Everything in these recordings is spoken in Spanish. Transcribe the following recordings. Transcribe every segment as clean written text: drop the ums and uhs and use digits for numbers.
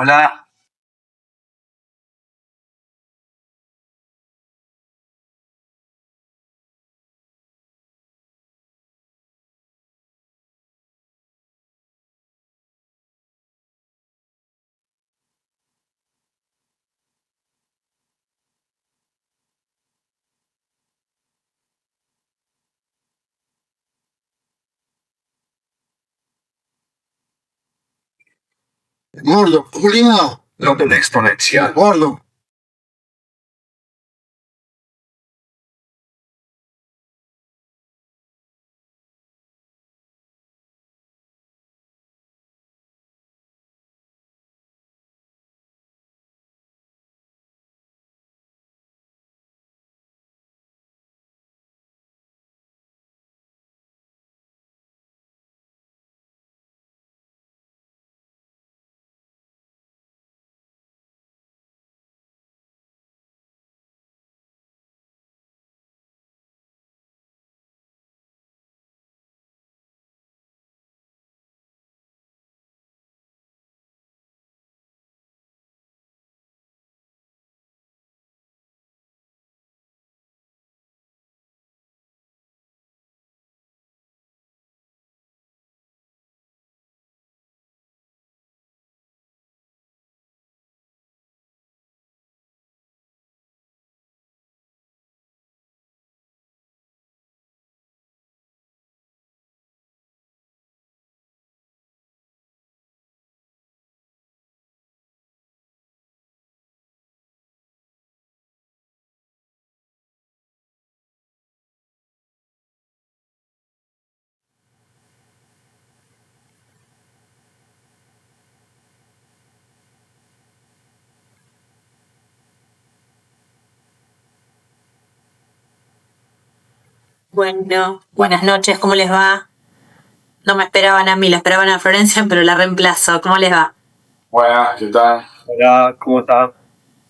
Hola, Gordo, Julián, London exponencial. gordo. Bueno, buenas noches, ¿cómo les va? No me esperaban a mí, la esperaban a Florencia, pero la reemplazo. ¿Cómo les va? Buenas, ¿qué tal? Hola, ¿cómo estás?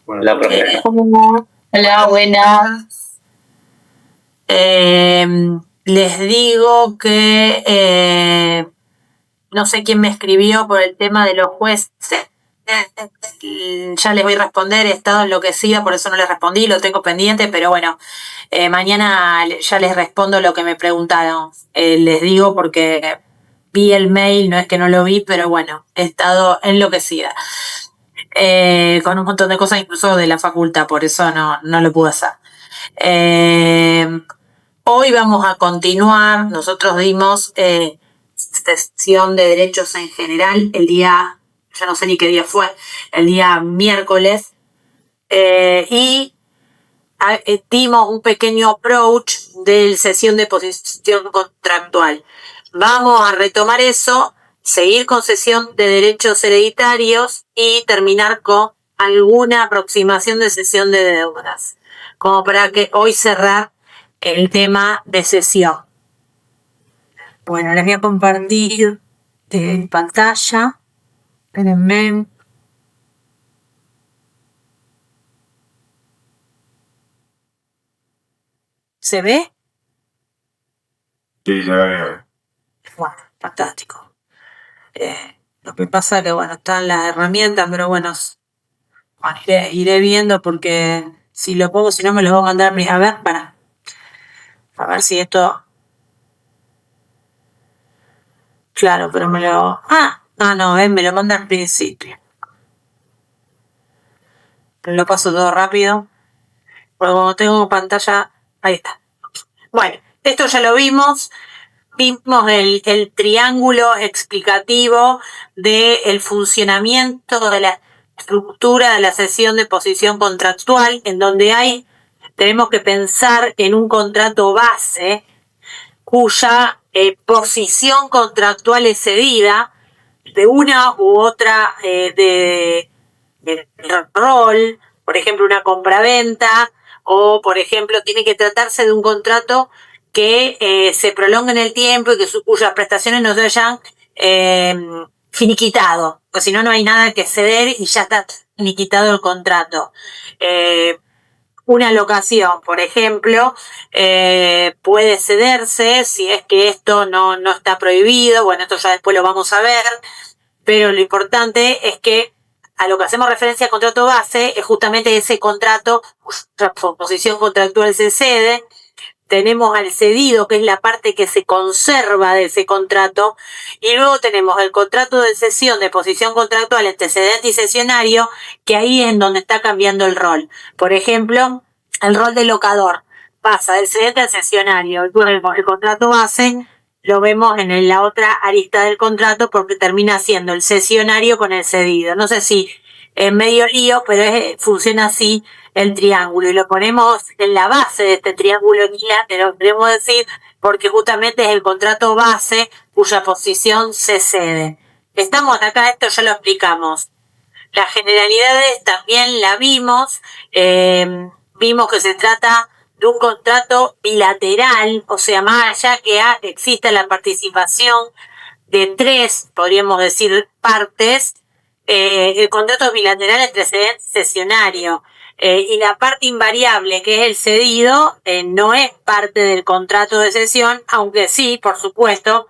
Bueno, Hola, profe. Hola, buenas. Les digo que no sé quién me escribió por el tema de los jueces. Ya les voy a responder, he estado enloquecida, por eso no les respondí, lo tengo pendiente, pero bueno, mañana ya les respondo lo que me preguntaron. Les digo porque vi el mail, no es que no lo vi, pero bueno, he estado enloquecida. Con un montón de cosas, incluso de la facultad, por eso no lo pude hacer. Hoy vamos a continuar, nosotros dimos sesión de derechos en general el día, ya no sé ni qué día fue, el día miércoles, y dimos un pequeño approach de sesión de posición contractual. Vamos a retomar eso, seguir con sesión de derechos hereditarios y terminar con alguna aproximación de sesión de deudas, como para que hoy cerrar el tema de sesión. Bueno, les voy a compartir pantalla. Espérenme. ¿Se ve? Sí, ya veo. Bueno, fantástico. Lo que pasa es que, bueno, están las herramientas, pero bueno, iré viendo porque si lo pongo, si no me lo voy a mandar a ver, a ver si esto... Claro, pero me lo... no, me lo manda al principio. Lo paso todo rápido. Porque como tengo pantalla... Ahí está. Bueno, esto ya lo vimos. Vimos el triángulo explicativo del funcionamiento de la estructura de la sesión de posición contractual, en donde tenemos que pensar en un contrato base cuya posición contractual es cedida de una u otra de rol, por ejemplo, una compraventa, o por ejemplo, tiene que tratarse de un contrato que se prolongue en el tiempo y cuyas prestaciones no se hayan finiquitado, porque si no, no hay nada que ceder y ya está finiquitado el contrato. Una locación, por ejemplo, puede cederse si es que esto no está prohibido. Bueno, esto ya después lo vamos a ver, pero lo importante es que a lo que hacemos referencia al contrato base es justamente ese contrato, la posición contractual se cede. Tenemos al cedido, que es la parte que se conserva de ese contrato, y luego tenemos el contrato de cesión de posición contractual entre cedente y cesionario, que ahí es en donde está cambiando el rol. Por ejemplo, el rol de locador pasa del cedente al cesionario. El contrato base lo vemos en la otra arista del contrato porque termina siendo el cesionario con el cedido. No sé si es medio lío, pero funciona así el triángulo, y lo ponemos en la base de este triángulo equilátero, queremos decir, porque justamente es el contrato base cuya posición se cede. Estamos acá, esto ya lo explicamos. Las generalidades también la vimos, vimos que se trata de un contrato bilateral, o sea, más allá que exista la participación de 3, podríamos decir, partes, el contrato es bilateral entre cedente y cesionario. Y la parte invariable, que es el cedido, no es parte del contrato de cesión, aunque sí, por supuesto,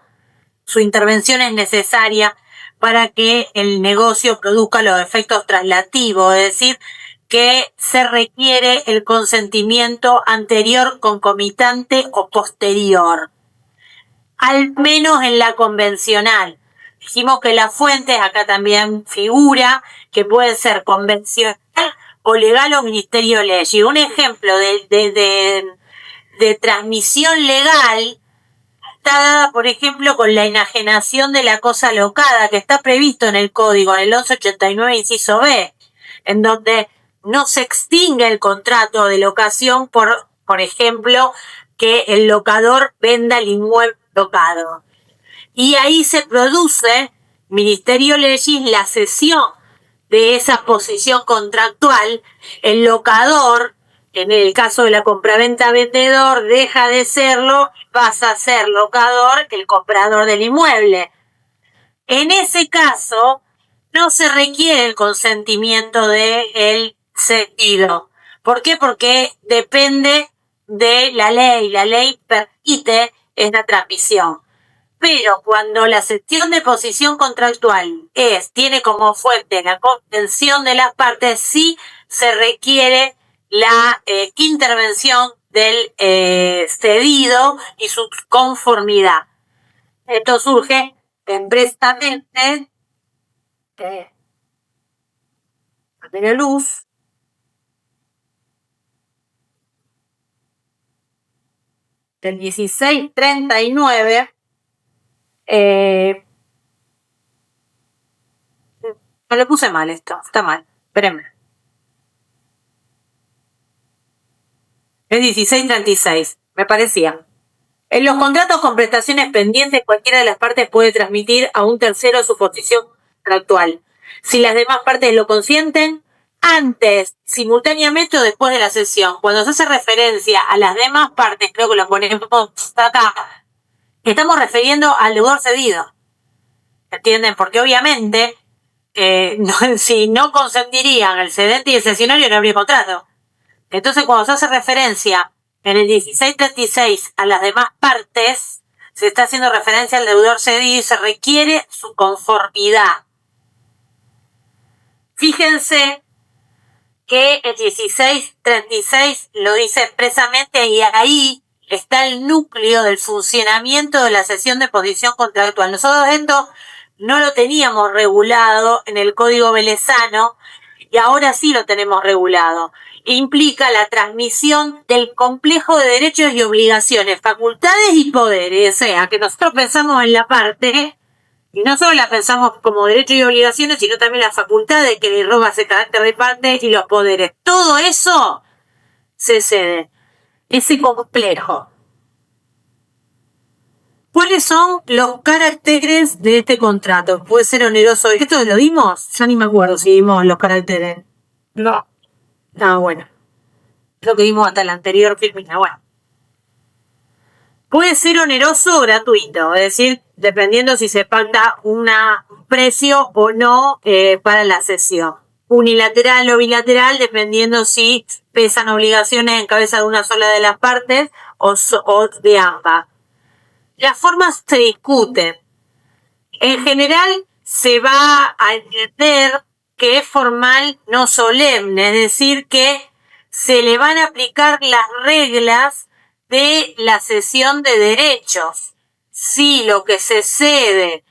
su intervención es necesaria para que el negocio produzca los efectos traslativos, es decir, que se requiere el consentimiento anterior, concomitante o posterior, al menos en la convencional. Dijimos que las fuentes, acá también figura, que puede ser convencional o legal o ministerio de ley. Y un ejemplo de transmisión legal está dada, por ejemplo, con la enajenación de la cosa locada, que está previsto en el código, en el 1189, inciso B, en donde no se extingue el contrato de locación por ejemplo, que el locador venda el inmueble locado. Y ahí se produce, ministerio legis, la cesión de esa posición contractual. El locador, en el caso de la compraventa vendedor, deja de serlo, pasa a ser locador el comprador del inmueble. En ese caso, no se requiere el consentimiento del cedido. ¿Por qué? Porque depende de la ley. La ley permite esta transmisión. Pero cuando la cesión de posición contractual tiene como fuente la contención de las partes, sí se requiere la intervención del cedido y su conformidad. Esto surge expresamente de la luz del 1639. Me lo puse mal esto, está mal, espérenme. Es 1636, me parecía. En los contratos con prestaciones pendientes, cualquiera de las partes puede transmitir a un tercero su posición contractual. Si las demás partes lo consienten, antes, simultáneamente o después de la cesión. Cuando se hace referencia a las demás partes, creo que lo ponemos acá, estamos refiriendo al deudor cedido. ¿Entienden? Porque obviamente, si no consentirían el cedente y el cesionario, no habría contrato. Entonces, cuando se hace referencia en el 1636 a las demás partes, se está haciendo referencia al deudor cedido y se requiere su conformidad. Fíjense que el 1636 lo dice expresamente y ahí está el núcleo del funcionamiento de la cesión de posición contractual. Nosotros esto no lo teníamos regulado en el Código Velezano y ahora sí lo tenemos regulado. Implica la transmisión del complejo de derechos y obligaciones, facultades y poderes. O sea, que nosotros pensamos en la parte, y no solo la pensamos como derechos y obligaciones, sino también las facultades que le roba ese carácter de parte y los poderes. Todo eso se cede. Ese complejo. ¿Cuáles son los caracteres de este contrato? Puede ser oneroso. ¿Esto lo dimos? Ya ni me acuerdo si dimos los caracteres. No. Ah, bueno. Lo que vimos hasta la anterior filmina. Bueno. Puede ser oneroso o gratuito. Es decir, dependiendo si se pacta un precio o no para la cesión. Unilateral o bilateral, dependiendo si pesan obligaciones en cabeza de una sola de las partes o de ambas. Las formas se discuten. En general, se va a entender que es formal no solemne, es decir, que se le van a aplicar las reglas de la cesión de derechos. Si lo que se cede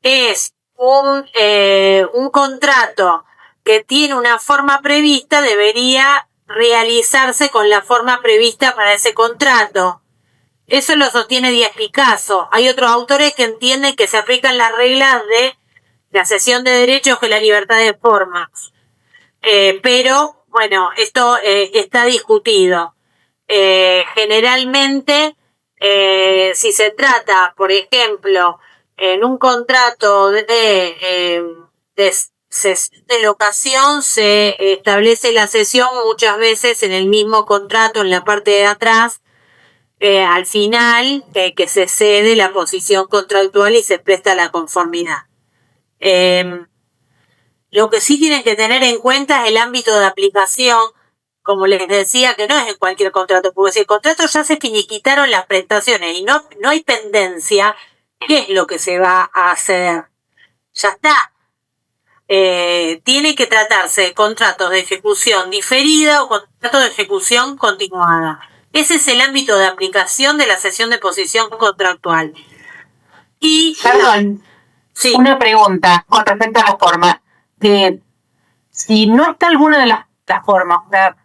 es un contrato que tiene una forma prevista, debería realizarse con la forma prevista para ese contrato. Eso lo sostiene Díaz Picasso. Hay otros autores que entienden que se aplican las reglas de la cesión de derechos que la libertad de formas. Pero, bueno, esto está discutido. Generalmente, si se trata, por ejemplo, en un contrato de locación, se establece la cesión muchas veces en el mismo contrato, en la parte de atrás, al final, que se cede la posición contractual y se presta la conformidad. Lo que sí tienen que tener en cuenta es el ámbito de aplicación, como les decía, que no es en cualquier contrato, porque si el contrato ya se finiquitaron las prestaciones y no hay pendencia, ¿qué es lo que se va a hacer? Ya está. Tiene que tratarse de contratos de ejecución diferida o contratos de ejecución continuada. Ese es el ámbito de aplicación de la cesión de posición contractual. Y Perdón, sí. Una pregunta con respecto a la forma. Si no está alguna de las formas, o sea,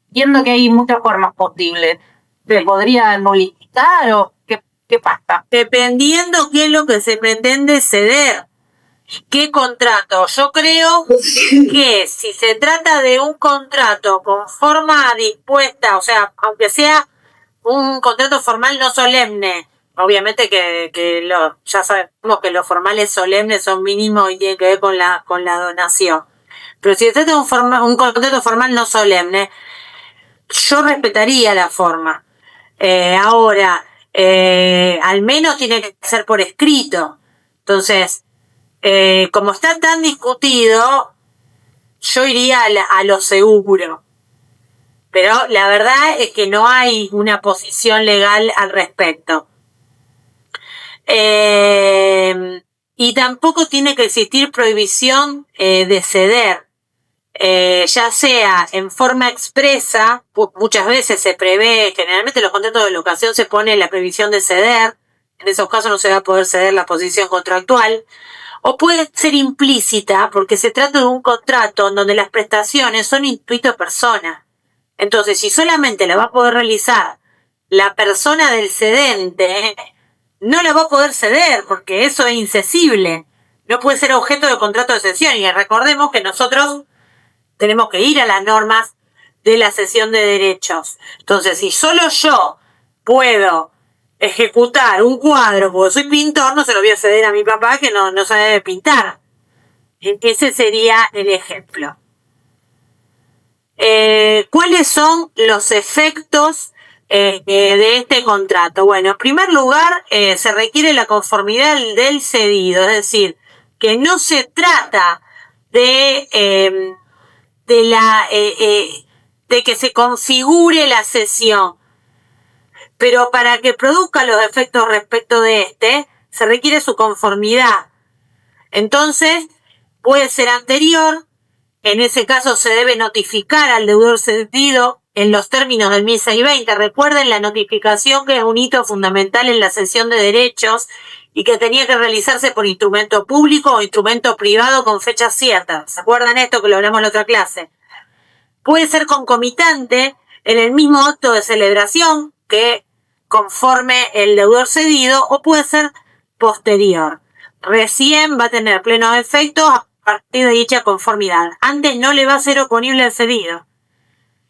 viendo que hay muchas formas posibles, ¿se podría modificar o qué pasa? Dependiendo qué es lo que se pretende ceder. ¿Qué contrato? Yo creo que si se trata de un contrato con forma dispuesta, o sea, aunque sea un contrato formal no solemne, obviamente que ya sabemos que los formales solemnes son mínimos y tienen que ver con la donación. Pero si se trata de un contrato formal no solemne, yo respetaría la forma. Ahora, al menos tiene que ser por escrito. Entonces, como está tan discutido, yo iría a lo seguro. Pero la verdad es que no hay una posición legal al respecto. Y tampoco tiene que existir prohibición de ceder. Ya sea en forma expresa, muchas veces se prevé, generalmente en los contratos de locación se pone la prohibición de ceder, en esos casos no se va a poder ceder la posición contractual, o puede ser implícita porque se trata de un contrato en donde las prestaciones son intuito persona. Entonces, si solamente la va a poder realizar la persona del cedente, no la va a poder ceder porque eso es incesible. No puede ser objeto de contrato de cesión. Y recordemos que nosotros tenemos que ir a las normas de la cesión de derechos. Entonces, si solo yo puedo ejecutar un cuadro porque soy pintor, no se lo voy a ceder a mi papá que no sabe pintar. Ese sería el ejemplo. ¿Cuáles son los efectos de este contrato? Bueno, en primer lugar, se requiere la conformidad del cedido, es decir, que no se trata de que se configure la cesión, pero para que produzca los efectos respecto de se requiere su conformidad. Entonces, puede ser anterior. En ese caso se debe notificar al deudor cedido en los términos del 1620. Recuerden la notificación, que es un hito fundamental en la cesión de derechos y que tenía que realizarse por instrumento público o instrumento privado con fecha cierta. ¿Se acuerdan esto que lo hablamos en la otra clase? Puede ser concomitante en el mismo acto de celebración que conforme el deudor cedido, o puede ser posterior. Recién va a tener plenos efectos a partir de dicha conformidad. Antes no le va a ser oponible al cedido.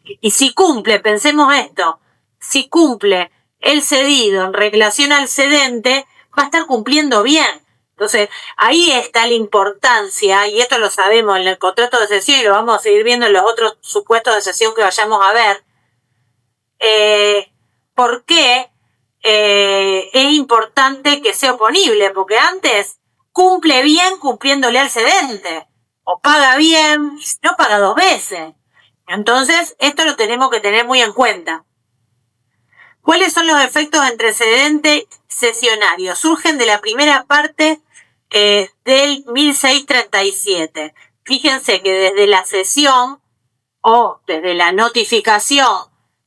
Y si cumple, pensemos esto, si cumple el cedido en relación al cedente, va a estar cumpliendo bien. Entonces, ahí está la importancia, y esto lo sabemos en el contrato de cesión y lo vamos a seguir viendo en los otros supuestos de cesión que vayamos a ver. ¿Por qué es importante que sea oponible? Porque antes cumple bien cumpliéndole al cedente, o paga bien, no paga dos veces. Entonces, esto lo tenemos que tener muy en cuenta. ¿Cuáles son los efectos antecedente y cesionario? Surgen de la primera parte del 1637. Fíjense que desde la cesión o desde la notificación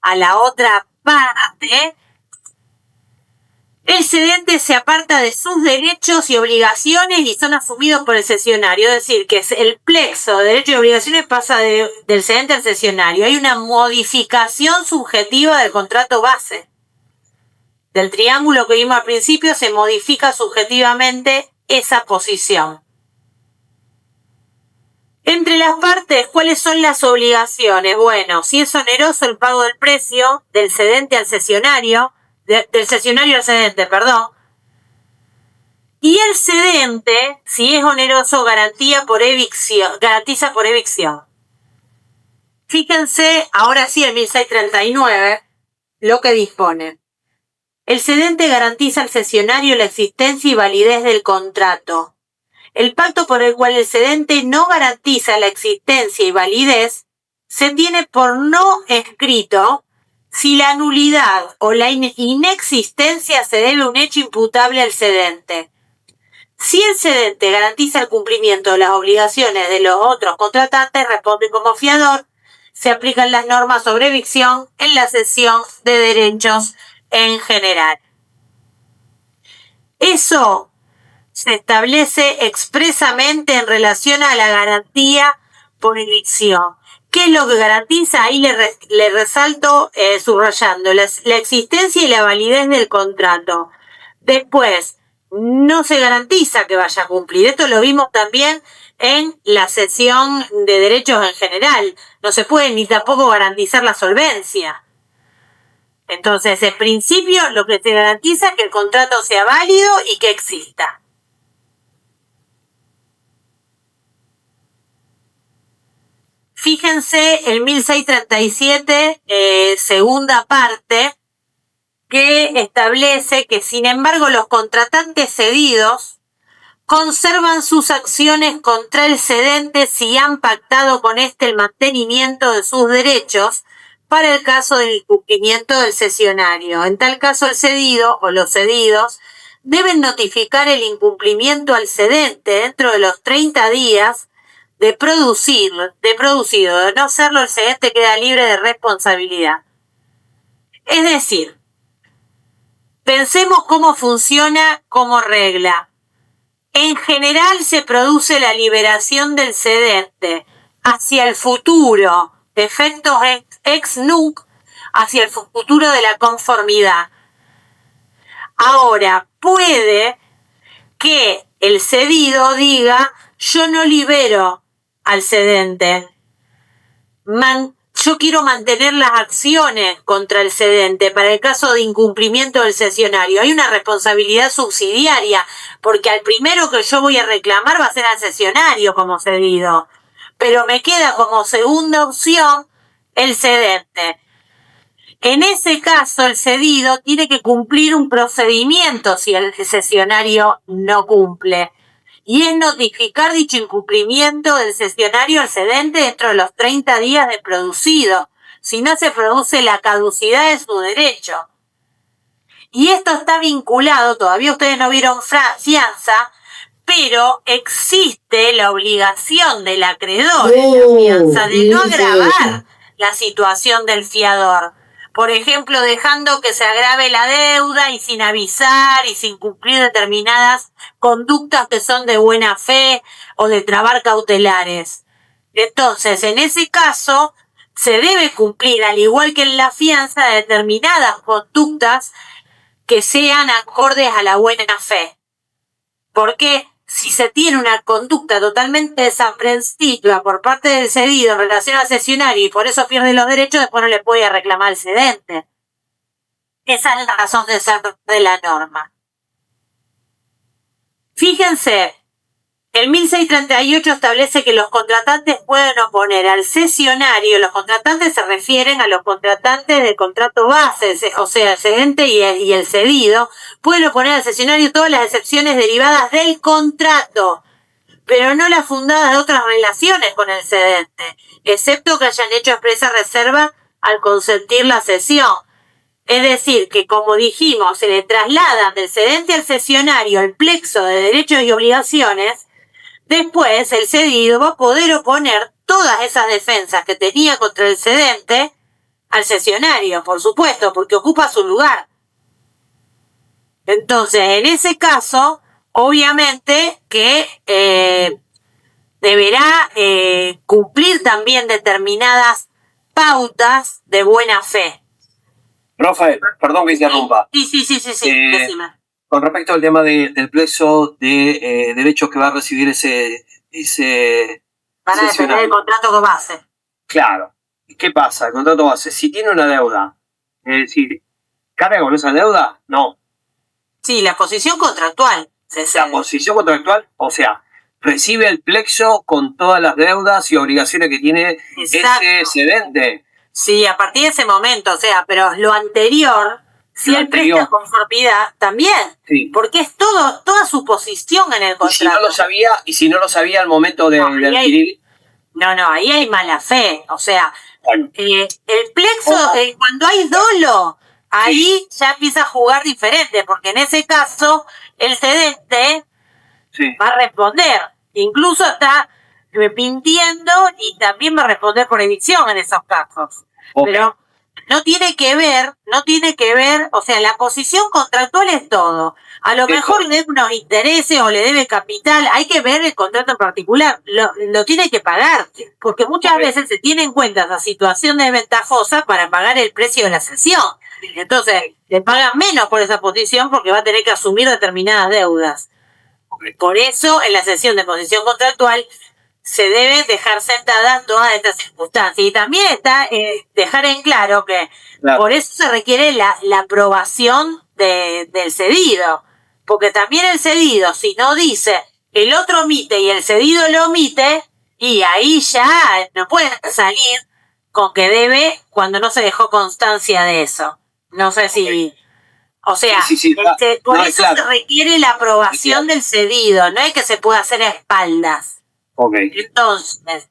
a la otra parte, el cedente se aparta de sus derechos y obligaciones y son asumidos por el cesionario. Es decir, que el plexo de derechos y obligaciones pasa del cedente al cesionario. Hay una modificación subjetiva del contrato base. Del triángulo que vimos al principio se modifica subjetivamente esa posición. Entre las partes, ¿cuáles son las obligaciones? Bueno, si es oneroso el pago del precio del cedente al cesionario, del cesionario al cedente, perdón. Y el cedente, si es oneroso, garantiza por evicción. Fíjense, ahora sí, el 1639, lo que dispone. El cedente garantiza al cesionario la existencia y validez del contrato. El pacto por el cual el cedente no garantiza la existencia y validez se tiene por no escrito si la nulidad o la inexistencia se debe a un hecho imputable al cedente. Si el cedente garantiza el cumplimiento de las obligaciones de los otros contratantes, responde como fiador, se aplican las normas sobre evicción en la cesión de derechos en general. Eso se establece expresamente en relación a la garantía por evicción. ¿Qué es lo que garantiza? Ahí le resalto subrayando la existencia y la validez del contrato. Después, no se garantiza que vaya a cumplir. Esto lo vimos también en la cesión de derechos en general. No se puede ni tampoco garantizar la solvencia. Entonces, en principio, lo que se garantiza es que el contrato sea válido y que exista. Fíjense el 1637, segunda parte, que establece que, sin embargo, los contratantes cedidos conservan sus acciones contra el cedente si han pactado con éste el mantenimiento de sus derechos para el caso del incumplimiento del cesionario. En tal caso, el cedido o los cedidos deben notificar el incumplimiento al cedente dentro de los 30 días de producido. De no hacerlo, el cedente queda libre de responsabilidad. Es decir, pensemos cómo funciona como regla. En general se produce la liberación del cedente hacia el futuro, efectos ex nunc, hacia el futuro de la conformidad. Ahora, puede que el cedido diga, yo no libero al cedente. Yo quiero mantener las acciones contra el cedente para el caso de incumplimiento del cesionario. Hay una responsabilidad subsidiaria, porque al primero que yo voy a reclamar va a ser al cesionario como cedido. Pero me queda como segunda opción el cedente. En ese caso, el cedido tiene que cumplir un procedimiento si el cesionario no cumple. Y es notificar dicho incumplimiento del cesionario al cedente dentro de los 30 días de producido. Si no, se produce la caducidad de su derecho. Y esto está vinculado, todavía ustedes no vieron fianza, pero existe la obligación del acreedor en la fianza de no agravar la situación del fiador. Por ejemplo, dejando que se agrave la deuda y sin avisar y sin cumplir determinadas conductas que son de buena fe o de trabar cautelares. Entonces, en ese caso, se debe cumplir, al igual que en la fianza, determinadas conductas que sean acordes a la buena fe. Porque si se tiene una conducta totalmente desaprensiva por parte del cedido en relación al cesionario y por eso pierde los derechos, después no le puede reclamar al cedente. Esa es la razón de ser de la norma. Fíjense, el 1638 establece que los contratantes pueden oponer al cesionario. Los contratantes se refieren a los contratantes del contrato base, o sea, el cedente y el cedido. Pueden oponer al cesionario todas las excepciones derivadas del contrato, pero no las fundadas de otras relaciones con el cedente, excepto que hayan hecho expresa reserva al consentir la cesión. Es decir, que como dijimos, se le trasladan del cedente al cesionario el plexo de derechos y obligaciones, después el cedido va a poder oponer todas esas defensas que tenía contra el cedente al cesionario, por supuesto, porque ocupa su lugar. Entonces, en ese caso, obviamente que deberá cumplir también determinadas pautas de buena fe. Rafael, perdón que interrumpa. Sí, decime. Con respecto al tema del plexo de derechos que va a recibir ese Van a depender del contrato con base. Claro. ¿Qué pasa? El contrato base, si tiene una deuda, es decir, ¿carga con esa deuda? No. Sí, la posición contractual. La posición contractual, o sea, recibe el plexo con todas las deudas y obligaciones que tiene ese cedente. Sí, a partir de ese momento, o sea, pero lo anterior, si él presta conformidad, también. Sí. Porque es toda su posición en el contrato. Y si no lo sabía al momento de adquirir. No, ahí hay mala fe. O sea, el plexo, cuando hay dolo, ahí ya empieza a jugar diferente, porque en ese caso el cedente va a responder. Incluso está mintiendo y también va a responder por evicción en esos casos. Pero no tiene que ver, o sea, la posición contractual es todo. A lo mejor le debe unos intereses o le debe capital, hay que ver el contrato en particular, lo tiene que pagar, porque muchas veces se tiene en cuenta esa situación desventajosa para pagar el precio de la cesión. Entonces, le pagan menos por esa posición porque va a tener que asumir determinadas deudas. Por eso, en la cesión de posición contractual, se deben dejar sentadas todas estas circunstancias. Y también está dejar en claro que por eso se requiere la aprobación del cedido. Porque también el cedido, si no dice, el otro omite y el cedido lo omite, y ahí ya no puede salir con que debe cuando no se dejó constancia de eso. No sé si... O sea, por eso se requiere la aprobación del cedido, no es que se pueda hacer a espaldas. Entonces,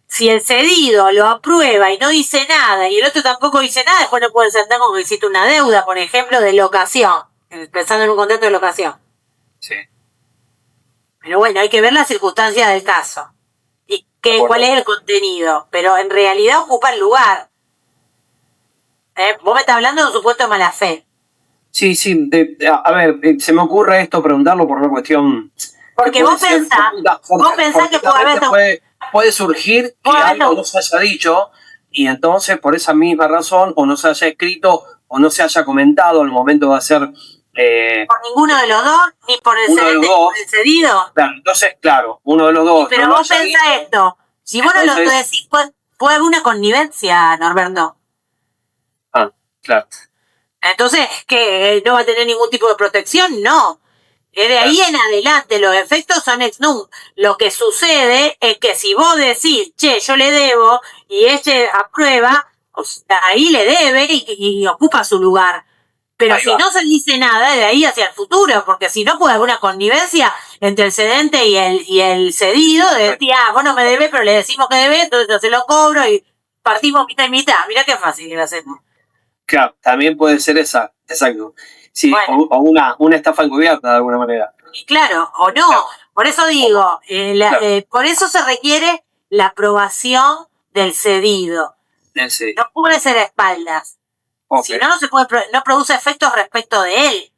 si el cedido lo aprueba y no dice nada, y el otro tampoco dice nada, después no pueden sentar con que existe una deuda, por ejemplo, de locación, pensando en un contrato de locación. Sí. Pero bueno, hay que ver las circunstancias del caso. Y cuál es el contenido. Pero en realidad ocupa el lugar. Vos me estás hablando de un supuesto de mala fe. Sí. A ver, se me ocurre esto preguntarlo por una cuestión... Porque vos pensás que puede surgir que algo no se haya dicho y entonces por esa misma razón o no se haya escrito o no se haya comentado al momento de hacer... por ninguno de los dos, ni por el cedido. Claro, entonces, uno de los dos. Pero vos pensás esto, si vos no lo decís, puede haber una connivencia, Norberto. Claro. Entonces, ¿que no va a tener ningún tipo de protección? No. De ahí en adelante los efectos son ex nunc. Lo que sucede es que si vos decís, che, yo le debo, y ella aprueba, ahí le debe y ocupa su lugar. Pero si no se dice nada, de ahí hacia el futuro, porque si no puede haber una connivencia entre el cedente y el cedido, de decir, vos no me debes, pero le decimos que debes, entonces yo se lo cobro y partimos mitad y mitad. Mirá qué fácil que lo hacemos. Claro, también puede ser esa, exacto. Sí, bueno. O una estafa encubierta de alguna manera. Claro, o no. Claro. Por eso digo, por eso se requiere la aprobación del cedido. No puede ser a espaldas. Si no, no produce efectos respecto de él.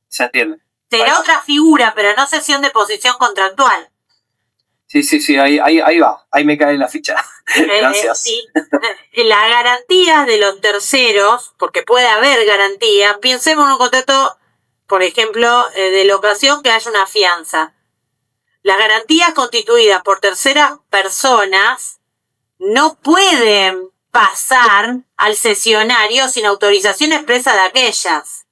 Se entiende. Será otra figura, pero no cesión de posición contractual. Sí, ahí va. Ahí me cae la ficha. Gracias. Sí. Las garantías de los terceros, porque puede haber garantía. Pensemos en un contrato, por ejemplo, de locación que haya una fianza. Las garantías constituidas por terceras personas no pueden pasar al cesionario sin autorización expresa de aquellas.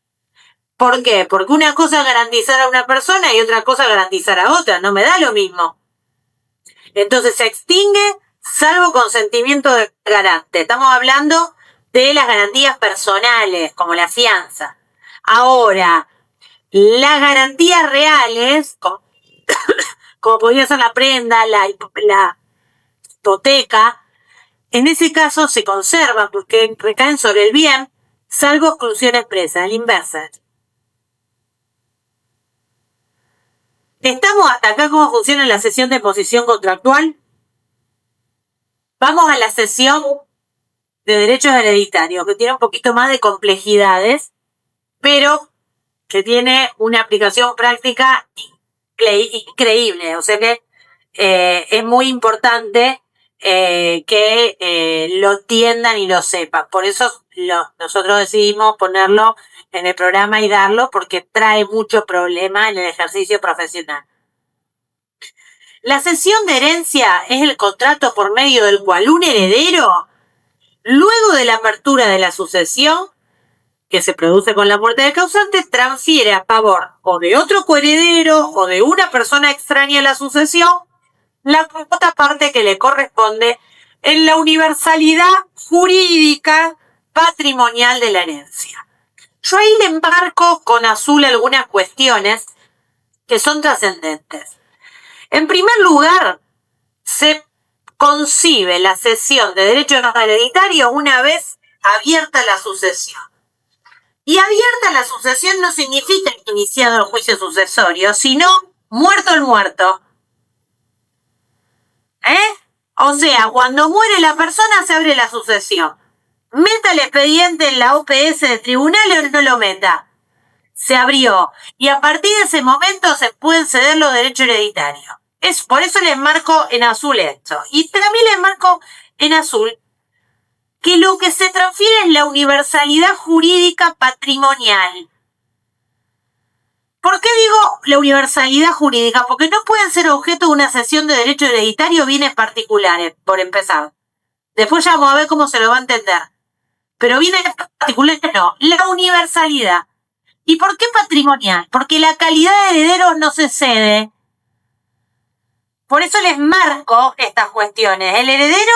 ¿Por qué? Porque una cosa es garantizar a una persona y otra cosa es garantizar a otra. No me da lo mismo. Entonces se extingue salvo consentimiento del garante. Estamos hablando de las garantías personales, como la fianza. Ahora, las garantías reales, como podría ser la prenda, la hipoteca, en ese caso se conservan porque recaen sobre el bien, salvo exclusión expresa, a la inversa. ¿Estamos hasta acá cómo funciona la sesión de posición contractual? Vamos a la sesión de derechos hereditarios, que tiene un poquito más de complejidades, pero que tiene una aplicación práctica increíble. O sea que es muy importante que lo entiendan y lo sepan. Por eso nosotros decidimos ponerlo en el programa y darlo, porque trae mucho problema en el ejercicio profesional. La cesión de herencia es el contrato por medio del cual un heredero, luego de la apertura de la sucesión, que se produce con la muerte del causante, transfiere a favor o de otro coheredero o de una persona extraña a la sucesión la cuota parte que le corresponde en la universalidad jurídica patrimonial de la herencia. Yo ahí le embarco con azul algunas cuestiones que son trascendentes. En primer lugar, se concibe la cesión de derechos hereditarios una vez abierta la sucesión. Y abierta la sucesión no significa iniciado el juicio sucesorio, sino muerto el muerto. O sea, cuando muere la persona se abre la sucesión. Meta el expediente en la OPS del tribunal o no lo meta. Se abrió. Y a partir de ese momento se pueden ceder los derechos hereditarios. Por eso les marco en azul esto. Y también les marco en azul que lo que se transfiere es la universalidad jurídica patrimonial. ¿Por qué digo la universalidad jurídica? Porque no pueden ser objeto de una cesión de derecho hereditario bienes particulares, por empezar. Después ya vamos a ver cómo se lo va a entender. Pero bienes particulares no. La universalidad. ¿Y por qué patrimonial? Porque la calidad de herederos no se cede. Por eso les marco estas cuestiones. El heredero,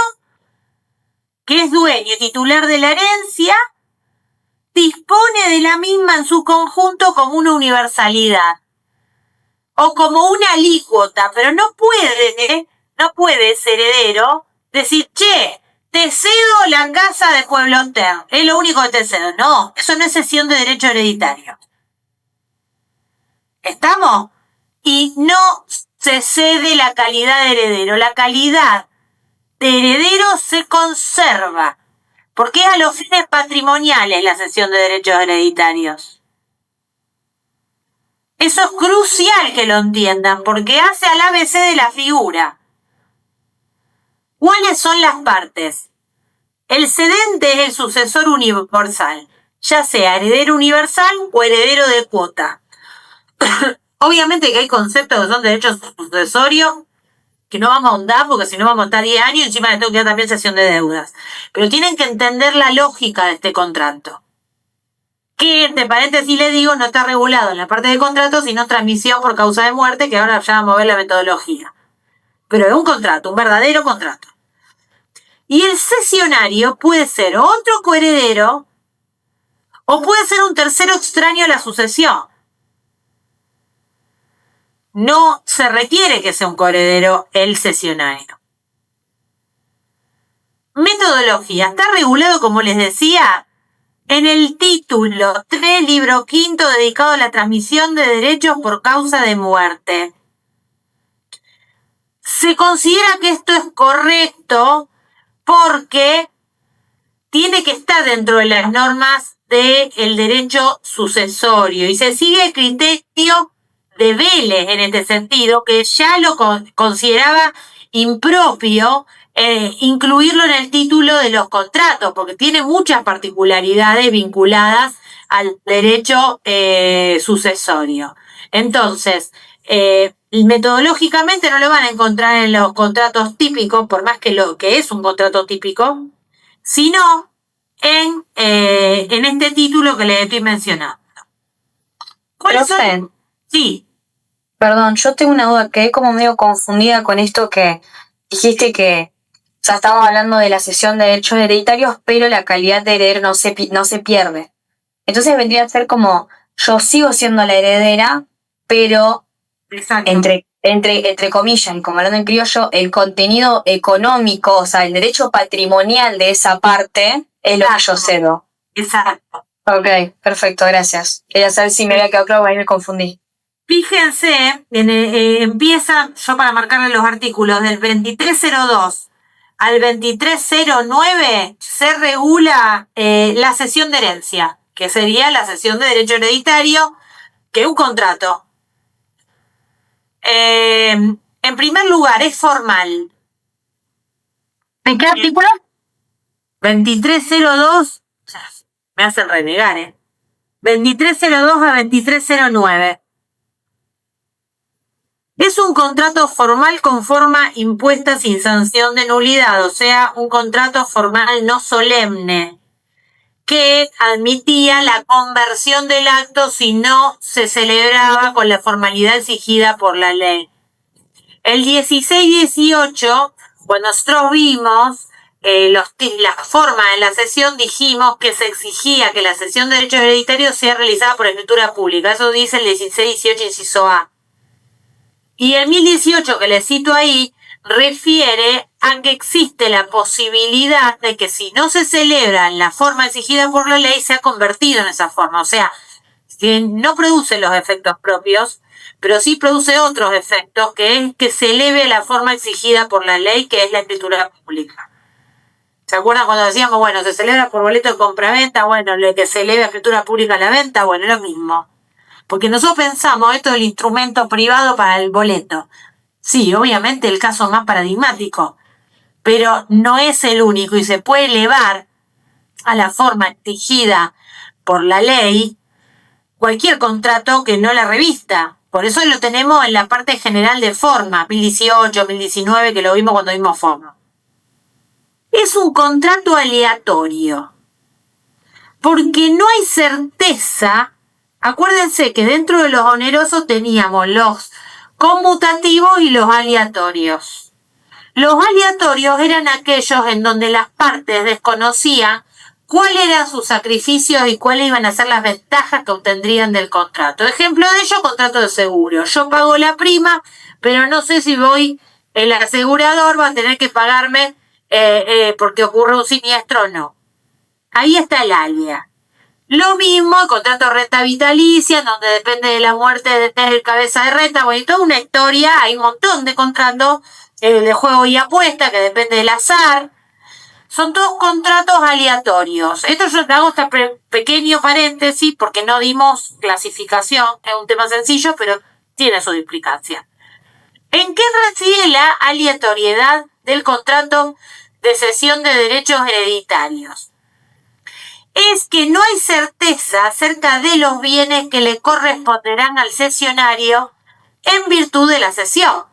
que es dueño y titular de la herencia, dispone de la misma en su conjunto como una universalidad o como una alícuota, pero no puede ese heredero decir, che, te cedo la casa de Pueblo Hotel, es lo único que te cedo. No, eso no es cesión de derecho hereditario. ¿Estamos? Y no se cede la calidad de heredero, la calidad de heredero se conserva. Porque es a los fines patrimoniales la cesión de derechos hereditarios. Eso es crucial que lo entiendan, porque hace al ABC de la figura. ¿Cuáles son las partes? El cedente es el sucesor universal, ya sea heredero universal o heredero de cuota. Obviamente que hay conceptos que son derechos sucesorios, que no vamos a ahondar porque si no vamos a estar 10 años y encima le tengo que dar también cesión de deudas. Pero tienen que entender la lógica de este contrato. Que, entre paréntesis les digo, no está regulado en la parte de contrato, sino transmisión por causa de muerte, que ahora ya vamos a ver la metodología. Pero es un contrato, un verdadero contrato. Y el cesionario puede ser otro coheredero o puede ser un tercero extraño a la sucesión. No se requiere que sea un coheredero el cesionario. Metodología. Está regulado, como les decía, en el título 3, libro 5, dedicado a la transmisión de derechos por causa de muerte. Se considera que esto es correcto porque tiene que estar dentro de las normas del derecho sucesorio y se sigue el criterio de Vélez en este sentido, que ya lo consideraba impropio incluirlo en el título de los contratos, porque tiene muchas particularidades vinculadas al derecho sucesorio. Entonces, metodológicamente no lo van a encontrar en los contratos típicos, por más que lo que es un contrato típico, sino en este título que les estoy mencionando. ¿Cuáles son? Sí. Perdón, yo tengo una duda, quedé como medio confundida con esto que dijiste que, o sea, estamos hablando de la cesión de derechos hereditarios, pero la calidad de heredero no se pierde. Entonces vendría a ser como, yo sigo siendo la heredera, pero entre comillas, y como hablando en criollo, el contenido económico, o sea, el derecho patrimonial de esa parte es lo que yo cedo. Exacto. Ok, perfecto, gracias. Quería saber si me había quedado claro, ahí me confundí. Fíjense, empieza, yo para marcarle los artículos, del 2302 al 2309 se regula la cesión de herencia, que sería la cesión de derecho hereditario, que es un contrato. En primer lugar, es formal. ¿De qué artículo? 2302, me hacen renegar, 2302 a 2309. Es un contrato formal con forma impuesta sin sanción de nulidad, o sea, un contrato formal no solemne, que admitía la conversión del acto si no se celebraba con la formalidad exigida por la ley. El 16-18, cuando nosotros vimos la forma de la cesión, dijimos que se exigía que la cesión de derechos hereditarios sea realizada por escritura pública. Eso dice el 16-18 inciso A. Y el 1018 que les cito ahí refiere a que existe la posibilidad de que si no se celebra en la forma exigida por la ley, sea convertido en esa forma. O sea, que no produce los efectos propios, pero sí produce otros efectos, que es que se eleve la forma exigida por la ley, que es la escritura pública. ¿Se acuerdan cuando decíamos, bueno, se celebra por boleto de compraventa? Bueno, lo que se eleve a escritura pública a la venta, bueno, es lo mismo. Porque nosotros pensamos, esto es el instrumento privado para el boleto. Sí, obviamente el caso más paradigmático, pero no es el único y se puede elevar a la forma exigida por la ley cualquier contrato que no la revista. Por eso lo tenemos en la parte general de forma, 1018, 1019, que lo vimos cuando vimos forma. Es un contrato aleatorio, porque no hay certeza. Acuérdense que dentro de los onerosos teníamos los conmutativos y los aleatorios. Los aleatorios eran aquellos en donde las partes desconocían cuáles eran sus sacrificios y cuáles iban a ser las ventajas que obtendrían del contrato. Ejemplo de ello, contrato de seguro. Yo pago la prima, pero no sé si el asegurador va a tener que pagarme porque ocurre un siniestro o no. Ahí está el alia. Lo mismo el contrato de renta vitalicia, donde depende de la muerte del cabeza de renta. Bueno, y toda una historia, hay un montón de contratos de juego y apuesta que depende del azar. Son todos contratos aleatorios. Esto yo hago este pequeño paréntesis porque no dimos clasificación. Es un tema sencillo, pero tiene su implicancia. ¿En qué reside la aleatoriedad del contrato de cesión de derechos hereditarios? Es que no hay certeza acerca de los bienes que le corresponderán al cesionario en virtud de la cesión.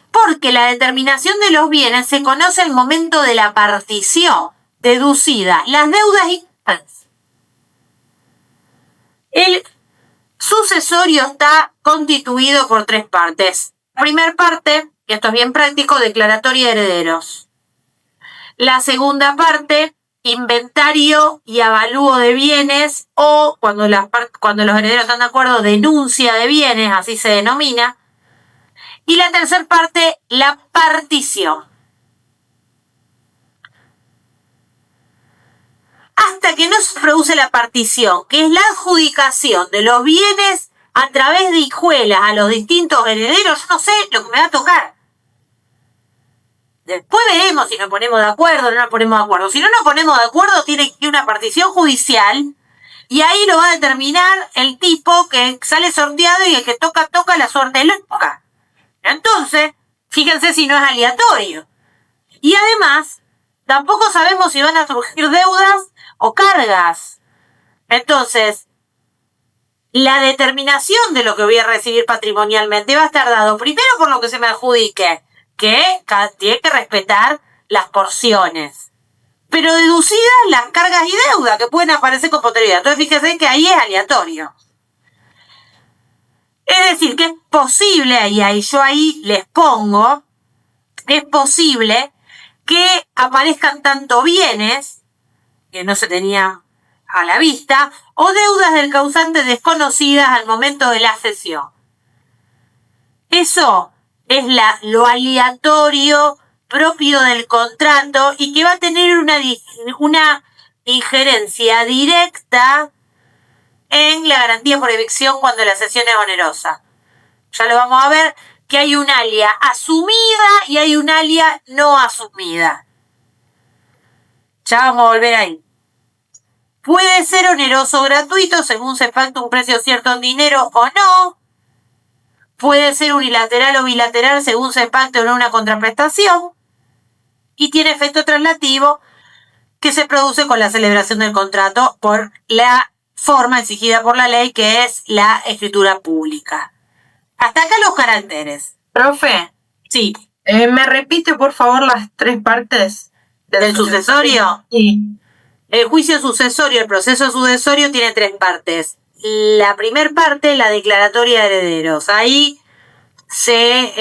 Porque la determinación de los bienes se conoce al momento de la partición, deducida las deudas y el sucesorio está constituido por tres partes. La primera parte, y esto es bien práctico, declaratoria de herederos. La segunda parte, inventario y avalúo de bienes, o cuando los herederos están de acuerdo, denuncia de bienes, así se denomina. Y la tercera parte, la partición. Hasta que no se produce la partición, que es la adjudicación de los bienes a través de hijuelas a los distintos herederos, yo no sé lo que me va a tocar. Después veremos si nos ponemos de acuerdo o no nos ponemos de acuerdo. Si no nos ponemos de acuerdo, tiene que ir una partición judicial y ahí lo va a determinar el tipo que sale sorteado y el que toca, la suerte le toca. Entonces, fíjense si no es aleatorio. Y además, tampoco sabemos si van a surgir deudas o cargas. Entonces, la determinación de lo que voy a recibir patrimonialmente va a estar dado primero por lo que se me adjudique, que tiene que respetar las porciones, pero deducidas las cargas y deudas que pueden aparecer con posterioridad. Entonces fíjense que ahí es aleatorio. Es decir, que es posible, y yo ahí les pongo, es posible que aparezcan tanto bienes que no se tenían a la vista o deudas del causante desconocidas al momento de la cesión. Eso es lo aleatorio propio del contrato y que va a tener una injerencia directa en la garantía por evicción cuando la cesión es onerosa. Ya lo vamos a ver, que hay un alia asumida y hay un alia no asumida. Ya vamos a volver ahí. Puede ser oneroso o gratuito según se pacta un precio cierto en dinero o no. Puede ser unilateral o bilateral según se pacte o no una contraprestación. Y tiene efecto traslativo que se produce con la celebración del contrato por la forma exigida por la ley, que es la escritura pública. Hasta acá los caracteres. Profe, Sí. ¿me repite por favor las 3 partes ¿Del sucesorio? Sí. El juicio sucesorio, el proceso sucesorio tiene 3 partes. La primera parte, la declaratoria de herederos. Ahí se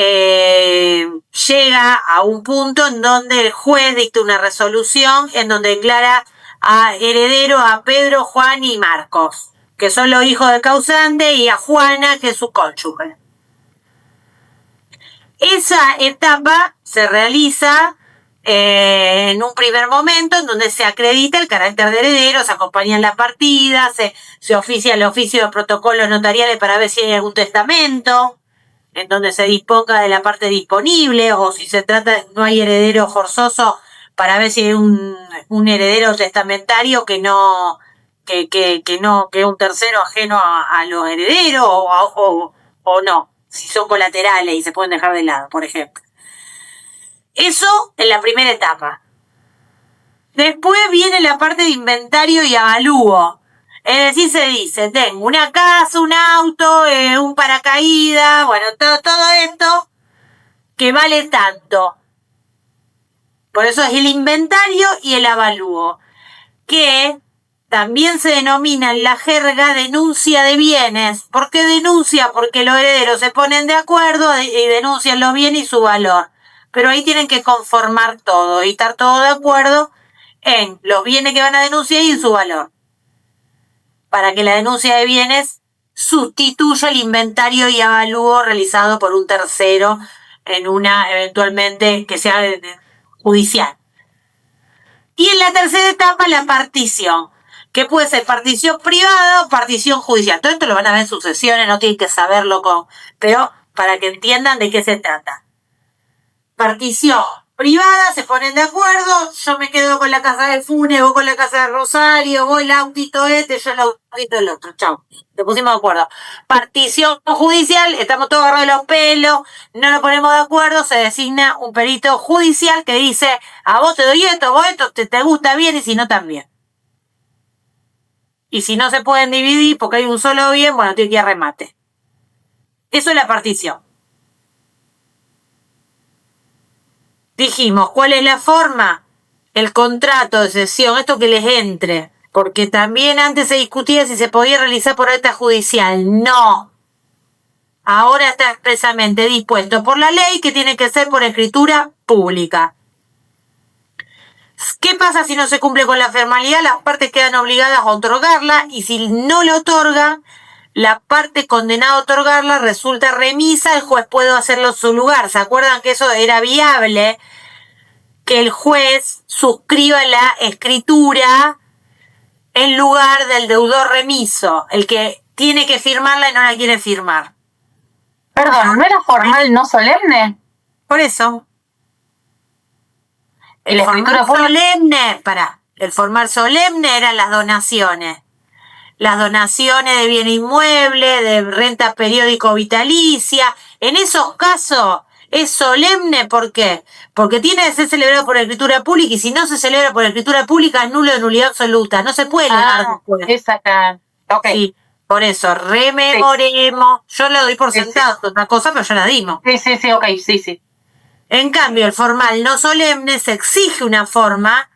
llega a un punto en donde el juez dicta una resolución en donde declara a heredero a Pedro, Juan y Marcos, que son los hijos del causante, y a Juana, que es su cónyuge. Esa etapa se realiza en un primer momento en donde se acredita el carácter de heredero, se acompañan las partidas, se oficia el oficio de protocolos notariales para ver si hay algún testamento, en donde se disponga de la parte disponible, o si se trata, no hay heredero forzoso, para ver si hay un heredero testamentario que un tercero ajeno a los herederos, o no, si son colaterales y se pueden dejar de lado, por ejemplo. Eso en la primera etapa. Después viene la parte de inventario y avalúo. Es decir, se dice, tengo una casa, un auto, un paracaídas, bueno, todo esto que vale tanto. Por eso es el inventario y el avalúo, que también se denomina en la jerga denuncia de bienes. ¿Por qué denuncia? Porque los herederos se ponen de acuerdo y denuncian los bienes y su valor. Pero ahí tienen que conformar todo y estar todos de acuerdo en los bienes que van a denunciar y en su valor, para que la denuncia de bienes sustituya el inventario y avalúo realizado por un tercero en una, eventualmente, que sea judicial. Y en la tercera etapa, la partición, que puede ser partición privada o partición judicial. Todo esto lo van a ver en sucesiones, no tienen que saberlo, pero para que entiendan de qué se trata. Partición privada, se ponen de acuerdo, yo me quedo con la casa de Funes, vos con la casa de Rosario, vos el autito yo el autito del otro, chao, te pusimos de acuerdo. Partición judicial, estamos todos agarrados de los pelos, no nos ponemos de acuerdo, se designa un perito judicial que dice, a vos te doy esto, vos esto, te gusta bien, y si no también. Y si no se pueden dividir porque hay un solo bien, bueno, tiene que ir a remate. Eso es la partición. Dijimos, ¿cuál es la forma? El contrato de cesión, esto que les entre. Porque también antes se discutía si se podía realizar por acta judicial. No. Ahora está expresamente dispuesto por la ley que tiene que ser por escritura pública. ¿Qué pasa si no se cumple con la formalidad? Las partes quedan obligadas a otorgarla, y si no la otorgan, la parte condenada a otorgarla resulta remisa, el juez puede hacerlo en su lugar. ¿Se acuerdan que eso era viable? Que el juez suscriba la escritura en lugar del deudor remiso, el que tiene que firmarla y no la quiere firmar. Perdón, ¿no era formal no solemne? Por eso. ¿Y la escritura solemne, el formal solemne eran las donaciones. Las donaciones de bien inmueble, de renta periódico vitalicia. En esos casos es solemne, ¿por qué? Porque tiene que ser celebrado por escritura pública, y si no se celebra por escritura pública es nulo de nulidad absoluta. No se puede negar después. Es acá. Ok. Sí, por eso, rememoremos. Sí. Yo lo doy por sentado, sí. Otra cosa, pero ya la dimos. Sí, ok, sí. En cambio, el formal no solemne se exige una forma,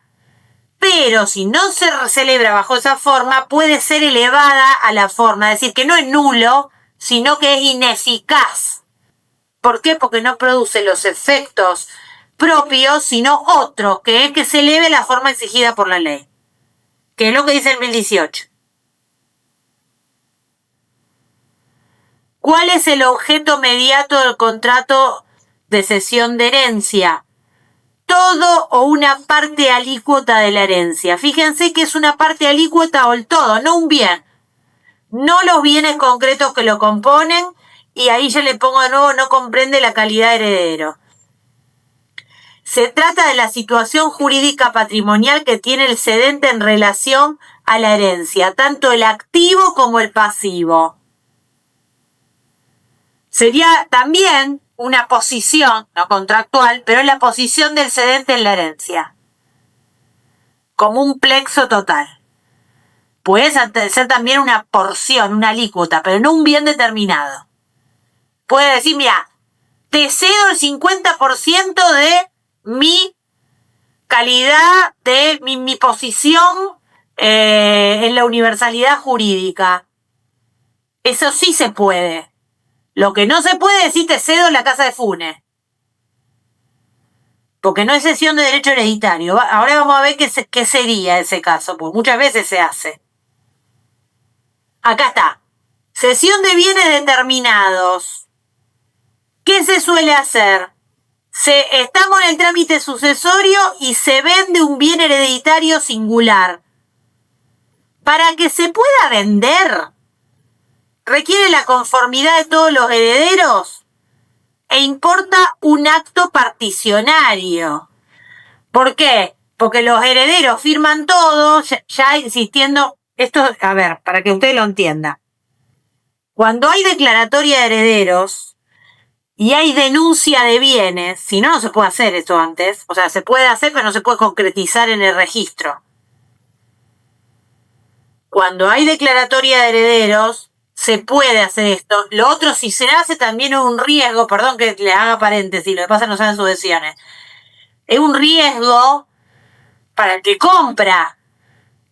pero si no se celebra bajo esa forma, puede ser elevada a la forma. Es decir, que no es nulo, sino que es ineficaz. ¿Por qué? Porque no produce los efectos propios, sino otros, que es que se eleve la forma exigida por la ley. Que es lo que dice el 1018. ¿Cuál es el objeto mediato del contrato de cesión de herencia? Todo o una parte alícuota de la herencia. Fíjense que es una parte alícuota o el todo, no un bien. no los bienes concretos que lo componen, y ahí yo le pongo de nuevo, no comprende la calidad de heredero. Se trata de la situación jurídica patrimonial que tiene el cedente en relación a la herencia, tanto el activo como el pasivo. Sería también una posición, no contractual, pero es la posición del cedente en la herencia, como un plexo total. Puede ser también una porción, una alícuota, pero no un bien determinado. Puede decir, mira, te cedo el 50% de mi calidad, de mi posición en la universalidad jurídica. Eso sí se puede. Lo que no se puede decir te cedo la casa de Funes. Porque no es cesión de derecho hereditario. Ahora vamos a ver qué sería ese caso, porque muchas veces se hace. Acá está. Cesión de bienes determinados. ¿Qué se suele hacer? Estamos en el trámite sucesorio y se vende un bien hereditario singular. Para que se pueda vender, requiere la conformidad de todos los herederos e importa un acto particionario. ¿Por qué? Porque los herederos firman todo, ya existiendo esto, a ver, para que usted lo entienda. Cuando hay declaratoria de herederos y hay denuncia de bienes, si no, no se puede hacer esto antes, o sea, se puede hacer, pero no se puede concretizar en el registro. Cuando hay declaratoria de herederos, se puede hacer esto. Lo otro, si se hace, también es un riesgo, perdón que le haga paréntesis, lo que pasa no saben sucesiones. Es un riesgo para el que compra,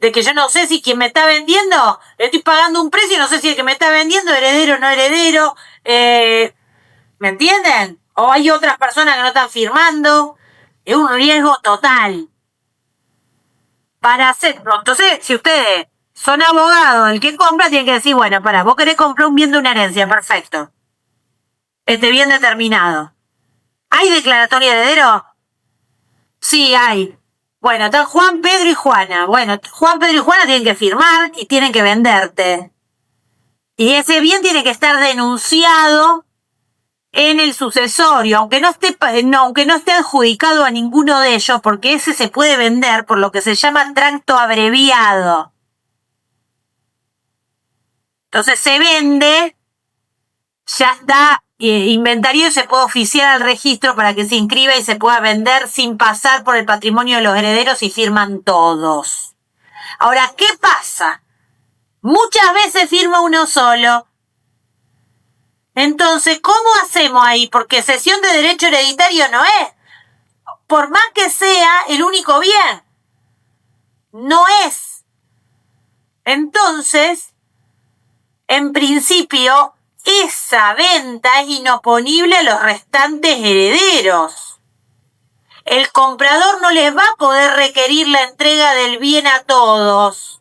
de que yo no sé si quien me está vendiendo, le estoy pagando un precio y no sé si el que me está vendiendo es heredero o no heredero, ¿me entienden? O hay otras personas que no están firmando. Es un riesgo total. Para hacerlo. Entonces, si ustedes son abogados, el que compra tiene que decir, bueno, vos querés comprar un bien de una herencia, perfecto. Este bien determinado. ¿Hay declaratoria de heredero? Sí, hay. Bueno, están Juan, Pedro y Juana. Bueno, Juan, Pedro y Juana tienen que firmar y tienen que venderte. Y ese bien tiene que estar denunciado en el sucesorio, aunque no esté adjudicado a ninguno de ellos, porque ese se puede vender por lo que se llama tracto abreviado. Entonces se vende, ya está inventario y se puede oficiar al registro para que se inscriba y se pueda vender sin pasar por el patrimonio de los herederos y firman todos. Ahora, ¿qué pasa? Muchas veces firma uno solo. Entonces, ¿cómo hacemos ahí? Porque cesión de derecho hereditario no es. Por más que sea el único bien. No es. Entonces, en principio, esa venta es inoponible a los restantes herederos. El comprador no les va a poder requerir la entrega del bien a todos.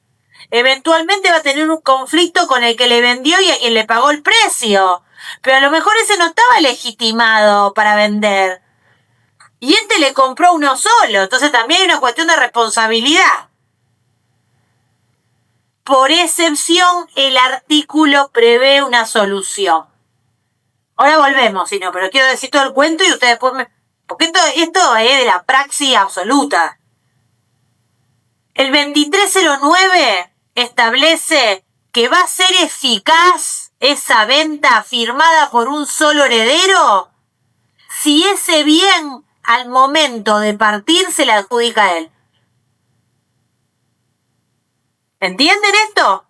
Eventualmente va a tener un conflicto con el que le vendió y a quien le pagó el precio. Pero a lo mejor ese no estaba legitimado para vender. Y este le compró uno solo. Entonces también hay una cuestión de responsabilidad. Por excepción, el artículo prevé una solución. Ahora volvemos, pero quiero decir todo el cuento y ustedes después me... Porque esto es de la praxis absoluta. El 2309 establece que va a ser eficaz esa venta firmada por un solo heredero si ese bien al momento de partir se le adjudica a él. ¿Entienden esto?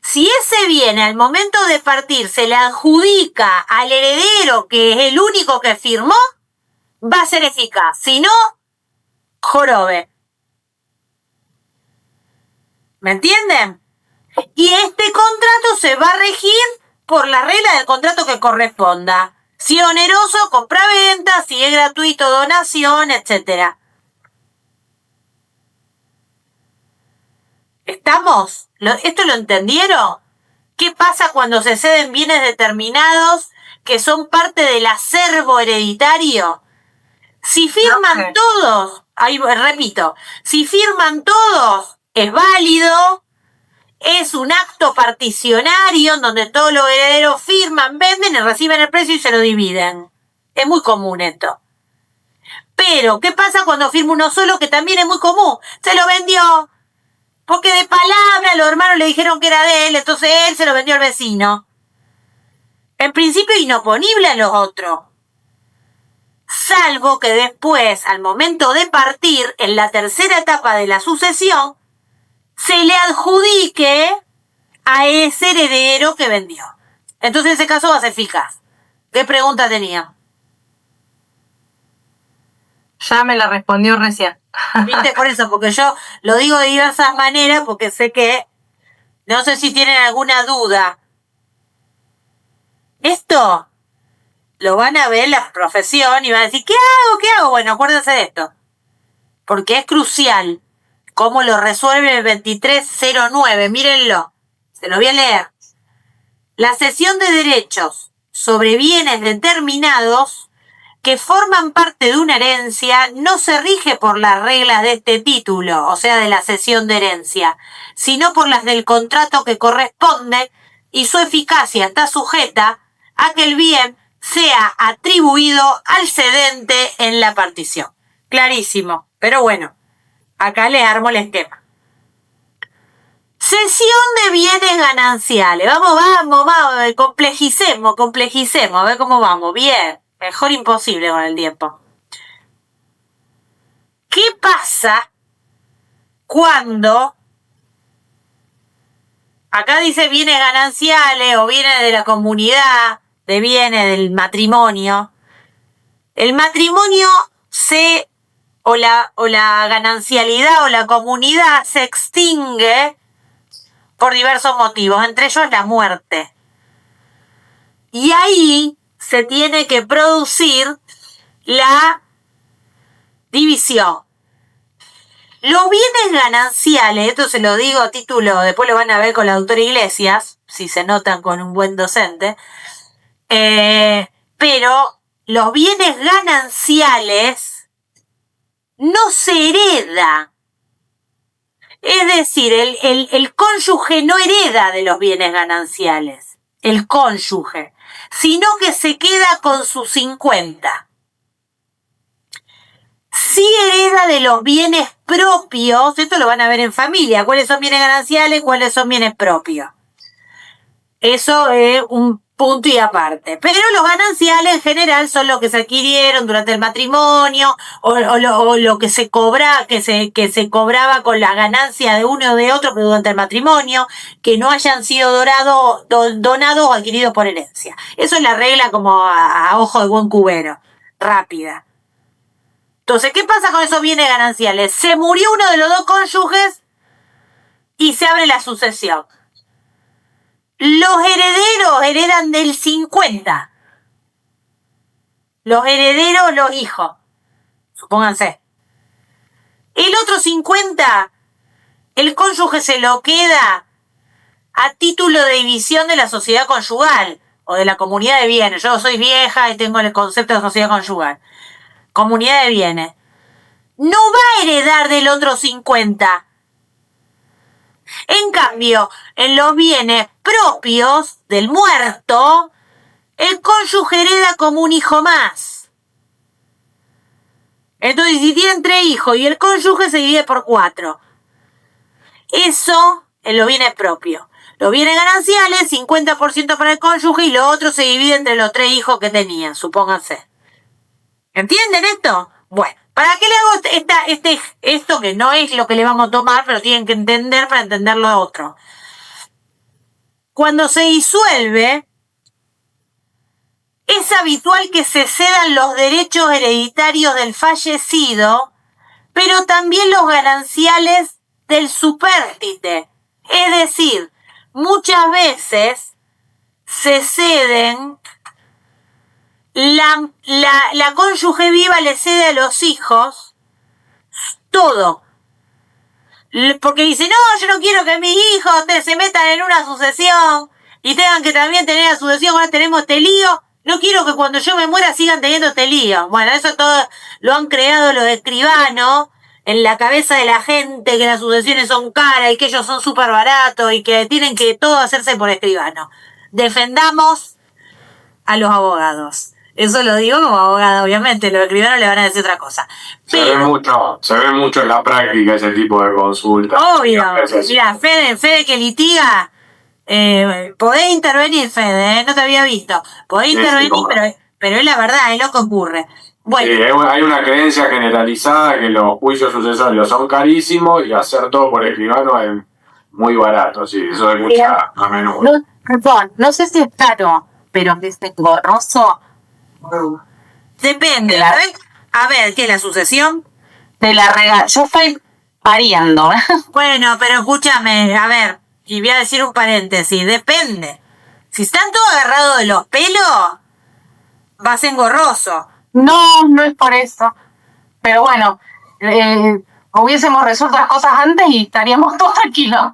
Si ese bien al momento de partir se le adjudica al heredero, que es el único que firmó, va a ser eficaz. Si no, jorobe. ¿Me entienden? Y este contrato se va a regir por la regla del contrato que corresponda. Si es oneroso, compra-venta, si es gratuito, donación, etc. ¿Estamos? ¿Esto lo entendieron? ¿Qué pasa cuando se ceden bienes determinados que son parte del acervo hereditario? Si firman todos, ahí repito, si firman todos, es válido es un acto particionario en donde todos los herederos firman, venden y reciben el precio y se lo dividen. Es muy común esto. Pero, ¿qué pasa cuando firma uno solo? Que también es muy común. Se lo vendió. Porque de palabra los hermanos le dijeron que era de él, entonces él se lo vendió al vecino. En principio inoponible a los otros. Salvo que después, al momento de partir, en la tercera etapa de la sucesión, se le adjudique a ese heredero que vendió. Entonces ese caso va a ser eficaz. ¿Qué pregunta tenía? Ya me la respondió recién. ¿Viste? Por eso, porque yo lo digo de diversas maneras, porque sé que no sé si tienen alguna duda. Esto lo van a ver la profesión y van a decir, ¿qué hago? ¿Qué hago? Bueno, acuérdense de esto. Porque es crucial cómo lo resuelve el 2309. Mírenlo. Se lo voy a leer. La cesión de derechos sobre bienes determinados que forman parte de una herencia no se rige por las reglas de este título, o sea, de la cesión de herencia, sino por las del contrato que corresponde, y su eficacia está sujeta a que el bien sea atribuido al cedente en la partición. Clarísimo, pero bueno, acá le armo el esquema. Cesión de bienes gananciales. Vamos, complejicemos, a ver cómo vamos. Bien. Mejor imposible con el tiempo. ¿Qué pasa cuando acá dice bienes gananciales o bienes de la comunidad, de bienes del matrimonio? El matrimonio o la ganancialidad o la comunidad se extingue por diversos motivos, entre ellos la muerte. Y ahí se tiene que producir la división. Los bienes gananciales, esto se lo digo a título, después lo van a ver con la doctora Iglesias, si se notan con un buen docente, pero los bienes gananciales no se hereda. Es decir, el cónyuge no hereda de los bienes gananciales, el cónyuge, sino que se queda con sus 50. Sí hereda de los bienes propios, esto lo van a ver en familia, cuáles son bienes gananciales, cuáles son bienes propios. Eso es un punto y aparte. Pero los gananciales en general son los que se adquirieron durante el matrimonio o lo que se cobra, que se cobraba con la ganancia de uno o de otro pero durante el matrimonio, que no hayan sido donados o adquiridos por herencia. Eso es la regla como a ojo de buen cubero, rápida. Entonces, ¿qué pasa con esos bienes gananciales? Se murió uno de los dos cónyuges y se abre la sucesión. Los herederos heredan del 50. Los herederos, los hijos. Supónganse. El otro 50, el cónyuge se lo queda a título de división de la sociedad conyugal o de la comunidad de bienes. Yo soy vieja y tengo el concepto de sociedad conyugal. Comunidad de bienes. No va a heredar del otro 50. En cambio, en los bienes propios del muerto, el cónyuge hereda como un hijo más. Entonces, si tienen 3 hijos y el cónyuge se divide por 4. Eso en los bienes propios. Los bienes gananciales, 50% para el cónyuge y lo otro se divide entre los 3 hijos que tenían, supónganse. ¿Entienden esto? Bueno, ¿para qué le hago esto que no es lo que le vamos a tomar, pero tienen que entender para entender lo otro? Cuando se disuelve, es habitual que se cedan los derechos hereditarios del fallecido, pero también los gananciales del supérstite. Es decir, muchas veces se ceden. La cónyuge viva le cede a los hijos todo. Porque dice, no, yo no quiero que mis hijos se metan en una sucesión y tengan que también tener la sucesión. Ahora tenemos este lío. No quiero que cuando yo me muera sigan teniendo este lío. Bueno, eso todo lo han creado los escribanos en la cabeza de la gente que las sucesiones son caras y que ellos son súper baratos y que tienen que todo hacerse por escribano. Defendamos a los abogados. Eso lo digo como abogada, obviamente, los escribanos le van a decir otra cosa. Se ve mucho en la práctica ese tipo de consultas. Obvio. Mira, Fede que litiga, podés intervenir, Fede, no te había visto. Podés intervenir, pero es la verdad, es lo que ocurre. Bueno. Sí, hay una creencia generalizada que los juicios sucesorios son carísimos y hacer todo por escribano es muy barato, sí, eso se escucha a menudo. No sé si es caro, pero es engorroso. Depende. A ver, ¿qué es la sucesión? Te la regalo. Yo estoy pariendo. Bueno, pero escúchame, a ver, y voy a decir un paréntesis, depende. Si están todos agarrados de los pelos, va a ser engorroso. No es por eso. Pero bueno, hubiésemos resuelto las cosas antes y estaríamos todos tranquilos.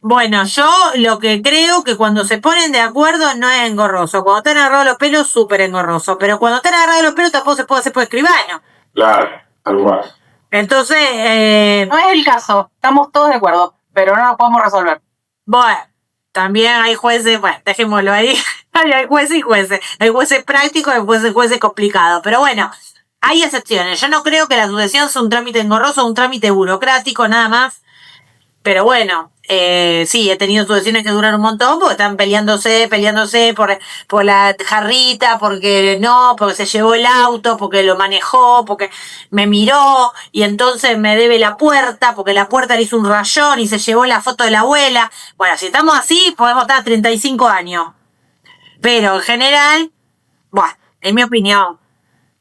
Bueno, yo lo que creo que cuando se ponen de acuerdo no es engorroso. Cuando están agarrados los pelos, súper engorroso. Pero cuando están agarrados los pelos tampoco se puede hacer por escribano. Claro, tal cual. Entonces, no es el caso. Estamos todos de acuerdo, pero no lo podemos resolver. Bueno, también hay jueces, bueno, dejémoslo ahí. Hay jueces y jueces. Hay jueces prácticos y jueces complicados. Pero bueno, hay excepciones. Yo no creo que la sucesión sea un trámite engorroso, un trámite burocrático, nada más. Pero bueno, sí, he tenido sucesiones que duran un montón porque están peleándose por la jarrita, porque se llevó el auto, porque lo manejó, porque me miró y entonces me debe la puerta, porque la puerta le hizo un rayón y se llevó la foto de la abuela. Bueno, si estamos así, podemos estar 35 años. Pero en general, bueno, en mi opinión.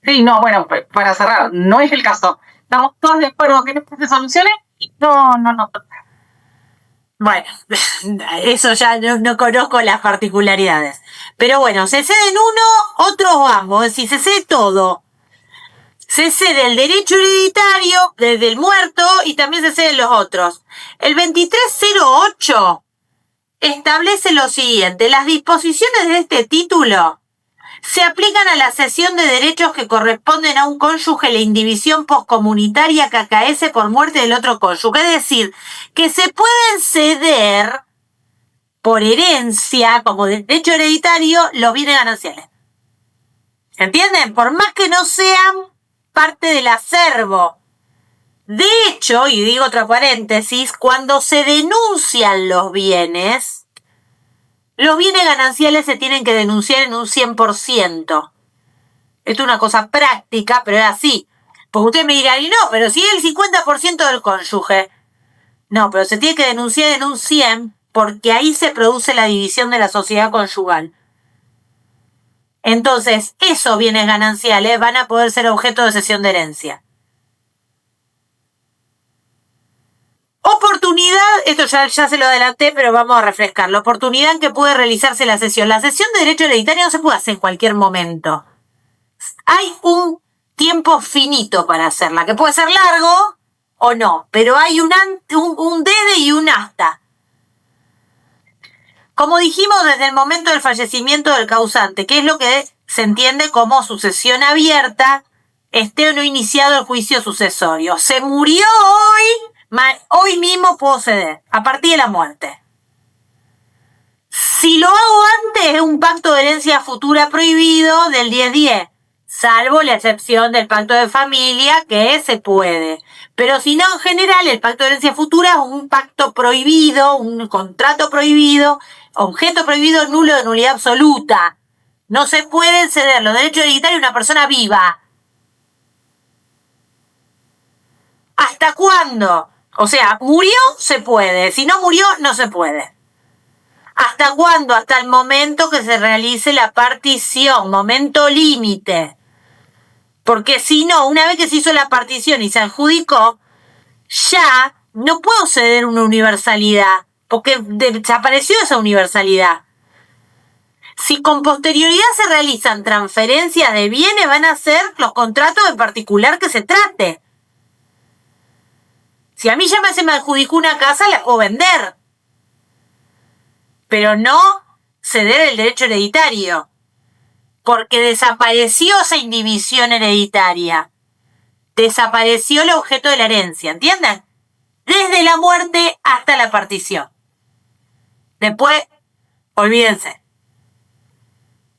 Sí, no, bueno, para cerrar, no es el caso. Estamos todos de acuerdo que esto se solucione y no. Bueno, eso ya no conozco las particularidades. Pero bueno, se ceden uno, otros vamos. Es decir, se cede todo. Se cede el derecho hereditario desde el muerto y también se ceden los otros. El 2308 establece lo siguiente. Las disposiciones de este título se aplican a la cesión de derechos que corresponden a un cónyuge la indivisión poscomunitaria que acaece por muerte del otro cónyuge. Es decir, que se pueden ceder por herencia, como derecho hereditario, los bienes gananciales. ¿Entienden? Por más que no sean parte del acervo. De hecho, y digo otra paréntesis, cuando se denuncian los bienes gananciales se tienen que denunciar en un 100%. Esto es una cosa práctica, pero es así. Porque ustedes me dirán, y no, pero si es el 50% del cónyuge. No, pero se tiene que denunciar en un 100%, porque ahí se produce la división de la sociedad conyugal. Entonces, esos bienes gananciales van a poder ser objeto de cesión de herencia. Oportunidad, esto ya se lo adelanté, pero vamos a refrescar. La oportunidad en que puede realizarse la cesión. La cesión de derecho hereditario no se puede hacer en cualquier momento. Hay un tiempo finito para hacerla, que puede ser largo o no, pero hay un debe y un hasta. Como dijimos, desde el momento del fallecimiento del causante, que es lo que se entiende como sucesión abierta, esté o no iniciado el juicio sucesorio. Se murió hoy mismo puedo ceder, a partir de la muerte. Si lo hago antes, es un pacto de herencia futura prohibido del 10-10, salvo la excepción del pacto de familia, que se puede. Pero si no, en general, el pacto de herencia futura es un pacto prohibido, un contrato prohibido, objeto prohibido, nulo de nulidad absoluta. No se pueden ceder los derechos hereditarios a una persona viva. ¿Hasta cuándo? O sea, murió, se puede. Si no murió, no se puede. ¿Hasta cuándo? Hasta el momento que se realice la partición, momento límite. Porque si no, una vez que se hizo la partición y se adjudicó, ya no puedo ceder una universalidad, porque desapareció esa universalidad. Si con posterioridad se realizan transferencias de bienes, van a ser los contratos en particular que se trate. Si a mí ya se me adjudicó una casa, la puedo vender. Pero no ceder el derecho hereditario. Porque desapareció esa indivisión hereditaria. desapareció el objeto de la herencia, ¿entienden? Desde la muerte hasta la partición. Después, olvídense.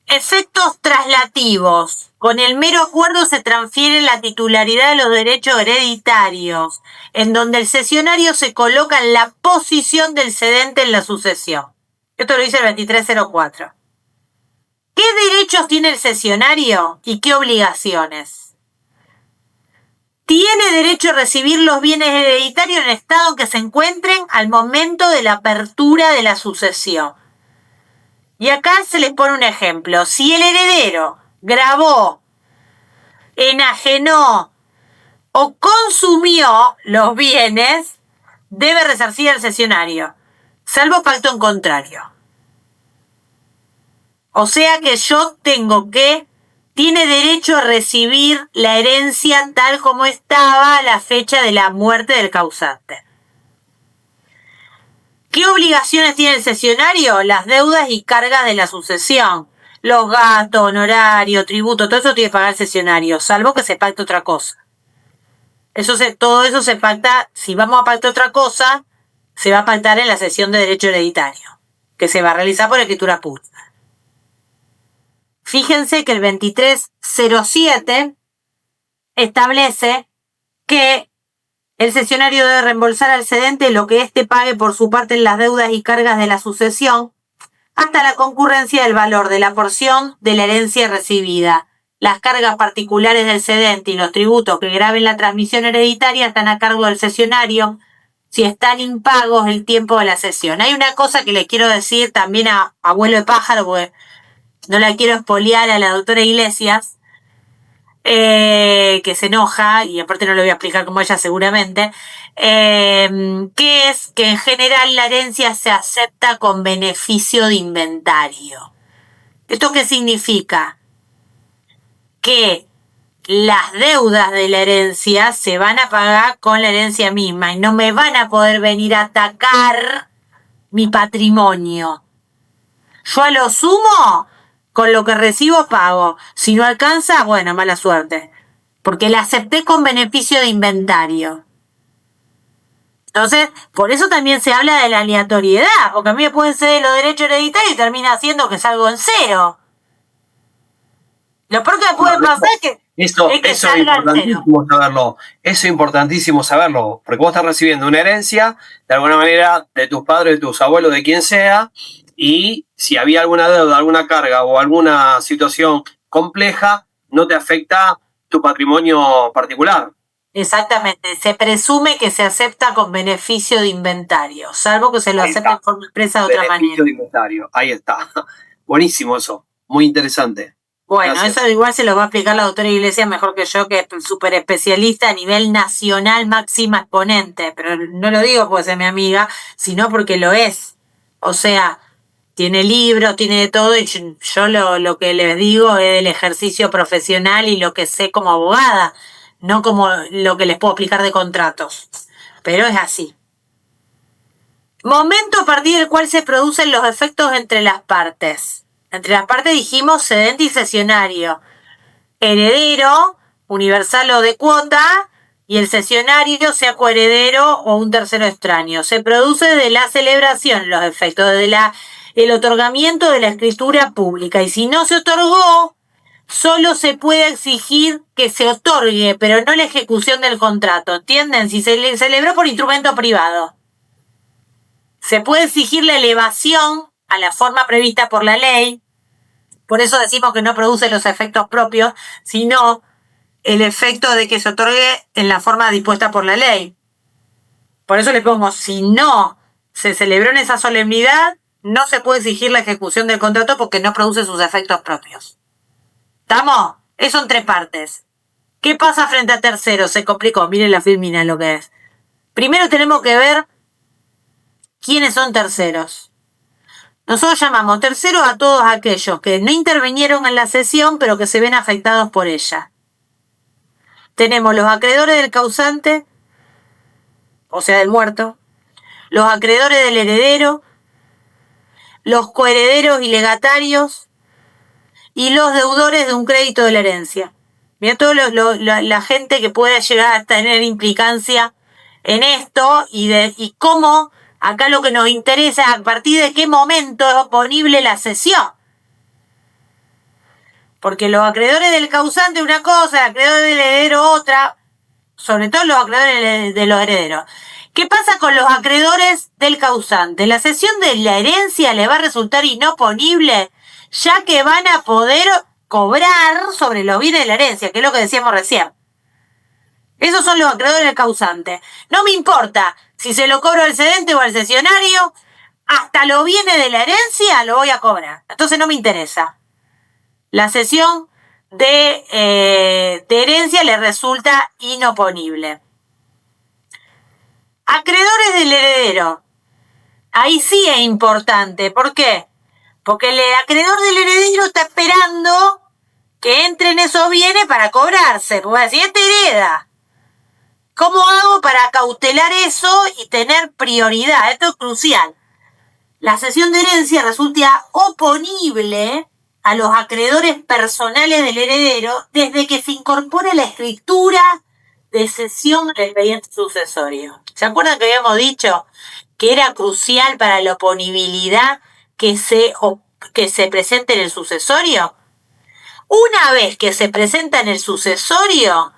Efectos traslativos. Con el mero acuerdo se transfiere la titularidad de los derechos hereditarios, en donde el cesionario se coloca en la posición del cedente en la sucesión. Esto lo dice el 2304. ¿Qué derechos tiene el cesionario y qué obligaciones? Tiene derecho a recibir los bienes hereditarios en el estado en que se encuentren al momento de la apertura de la sucesión. Y acá se les pone un ejemplo. Si el heredero grabó, enajenó o consumió los bienes, debe resarcir al cesionario, salvo pacto en contrario. O sea que tiene derecho a recibir la herencia tal como estaba a la fecha de la muerte del causante. ¿Qué obligaciones tiene el cesionario? Las deudas y cargas de la sucesión. Los gastos, honorario, tributo, todo eso tiene que pagar el cesionario, salvo que se pacte otra cosa. Todo eso se pacta, si vamos a pactar otra cosa, se va a pactar en la sesión de derecho hereditario, que se va a realizar por escritura pública. Fíjense que el 2307 establece que el cesionario debe reembolsar al cedente lo que éste pague por su parte en las deudas y cargas de la sucesión, hasta la concurrencia del valor de la porción de la herencia recibida. Las cargas particulares del cedente y los tributos que graben la transmisión hereditaria están a cargo del cesionario si están impagos el tiempo de la cesión. Hay una cosa que le quiero decir también a abuelo de pájaro, porque no la quiero espoliar a la doctora Iglesias, que se enoja, y aparte no lo voy a explicar como ella seguramente, que es que en general la herencia se acepta con beneficio de inventario. ¿Esto qué significa? Que las deudas de la herencia se van a pagar con la herencia misma y no me van a poder venir a atacar mi patrimonio. Yo a lo sumo, con lo que recibo pago. Si no alcanza, bueno, mala suerte. Porque la acepté con beneficio de inventario. Entonces, por eso también se habla de la aleatoriedad, porque a mí me pueden ceder los derechos hereditarios y termina haciendo que salgo en cero. Lo peor que me puede pasar es que eso es importantísimo saberlo. Eso es importantísimo saberlo, porque vos estás recibiendo una herencia, de alguna manera, de tus padres, de tus abuelos, de quien sea, y si había alguna deuda, alguna carga o alguna situación compleja, no te afecta tu patrimonio particular. Exactamente, se presume que se acepta con beneficio de inventario, salvo que se lo acepte en forma expresa de otra manera. Beneficio de inventario, ahí está. Buenísimo eso, muy interesante. Bueno, Gracias. eso igual se lo va a explicar la doctora Iglesias mejor que yo, que es súper especialista a nivel nacional, máxima exponente, pero no lo digo porque sea mi amiga, sino porque lo es. O sea, tiene libros, tiene de todo, y yo lo que les digo es del ejercicio profesional y lo que sé como abogada, no como lo que les puedo explicar de contratos. Pero es así. Momento a partir del cual se producen los efectos entre las partes. Entre las partes dijimos cedente y cesionario. Heredero, universal o de cuota, y el cesionario, sea coheredero o un tercero extraño. Se produce de la celebración los efectos, de el otorgamiento de la escritura pública. Y si no se otorgó, solo se puede exigir que se otorgue, pero no la ejecución del contrato. ¿Entienden? Si se le celebró por instrumento privado, se puede exigir la elevación a la forma prevista por la ley. Por eso decimos que no produce los efectos propios, sino el efecto de que se otorgue en la forma dispuesta por la ley. Por eso le pongo, si no se celebró en esa solemnidad, no se puede exigir la ejecución del contrato porque no produce sus efectos propios. ¿Estamos? Eso entre partes. ¿Qué pasa frente a terceros? Se complicó. Miren la filmina lo que es. Primero tenemos que ver quiénes son terceros. Nosotros llamamos terceros a todos aquellos que no intervinieron en la sesión, pero que se ven afectados por ella. Tenemos los acreedores del causante, o sea, del muerto, los acreedores del heredero, los coherederos y legatarios, y los deudores de un crédito de la herencia. Mira toda la gente que puede llegar a tener implicancia en esto y cómo acá lo que nos interesa es a partir de qué momento es oponible la cesión. Porque los acreedores del causante una cosa, el acreedor del heredero otra, sobre todo los acreedores de los herederos. ¿Qué pasa con los acreedores del causante? La cesión de la herencia le va a resultar inoponible, ya que van a poder cobrar sobre los bienes de la herencia, que es lo que decíamos recién. Esos son los acreedores del causante. No me importa si se lo cobro al cedente o al cesionario, hasta los bienes de la herencia lo voy a cobrar. Entonces no me interesa. La cesión de herencia le resulta inoponible. Acreedores del heredero. Ahí sí es importante. ¿Por qué? Porque el acreedor del heredero está esperando que entren esos bienes para cobrarse. Porque si este hereda, ¿cómo hago para cautelar eso y tener prioridad? Esto es crucial. La cesión de herencia resulta oponible a los acreedores personales del heredero desde que se incorpora la escritura de cesión del expediente sucesorio. ¿Se acuerdan que habíamos dicho que era crucial para la oponibilidad que se presente en el sucesorio? Una vez que se presenta en el sucesorio,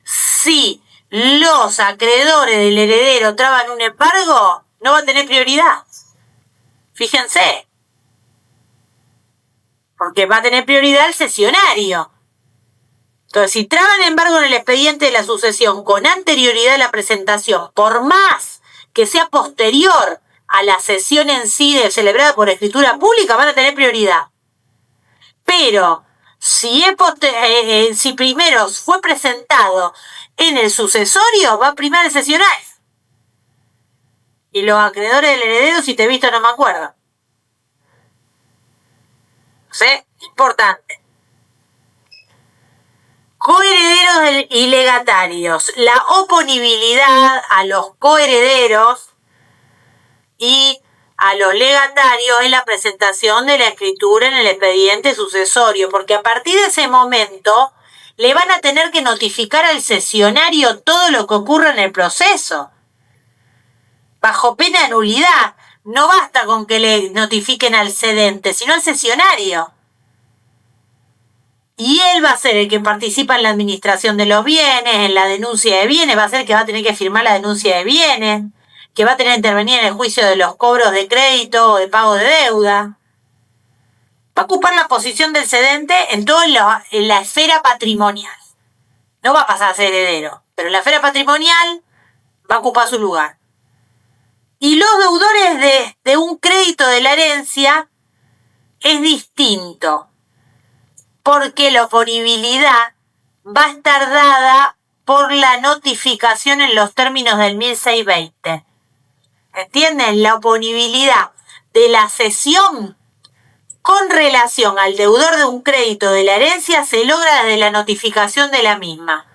si los acreedores del heredero traban un embargo, no va a tener prioridad. Fíjense. Porque va a tener prioridad el cesionario. Entonces, si traban embargo en el expediente de la sucesión con anterioridad a la presentación, por más que sea posterior a la cesión en sí celebrada por escritura pública, van a tener prioridad. Pero si primero fue presentado en el sucesorio, va a primar el cesionario. Y los acreedores del heredero, si te he visto, no me acuerdo. ¿Sí? Importante. Coherederos y legatarios. La oponibilidad a los coherederos y a los legatarios en la presentación de la escritura en el expediente sucesorio, porque a partir de ese momento le van a tener que notificar al cesionario todo lo que ocurra en el proceso. Bajo pena de nulidad. No basta con que le notifiquen al cedente, sino al cesionario. Y él va a ser el que participa en la administración de los bienes, en la denuncia de bienes, va a ser el que va a tener que firmar la denuncia de bienes, que va a tener que intervenir en el juicio de los cobros de crédito o de pago de deuda. Va a ocupar la posición del cedente en toda la esfera patrimonial. No va a pasar a ser heredero, pero en la esfera patrimonial va a ocupar su lugar. Y los deudores de un crédito de la herencia es distinto, porque la oponibilidad va a estar dada por la notificación en los términos del 1620. ¿Entienden? La oponibilidad de la cesión con relación al deudor de un crédito de la herencia se logra desde la notificación de la misma.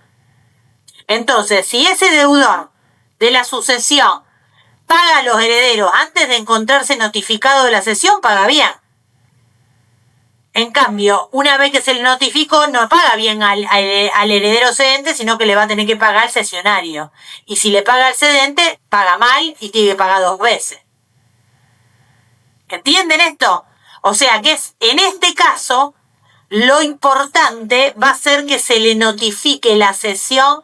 Entonces, si ese deudor de la sucesión paga a los herederos antes de encontrarse notificado de la cesión, paga bien. En cambio, una vez que se le notificó, no paga bien al heredero cedente, sino que le va a tener que pagar al cesionario. Y si le paga al cedente, paga mal y tiene que pagar 2 veces. ¿Entienden esto? O sea que en este caso, lo importante va a ser que se le notifique la cesión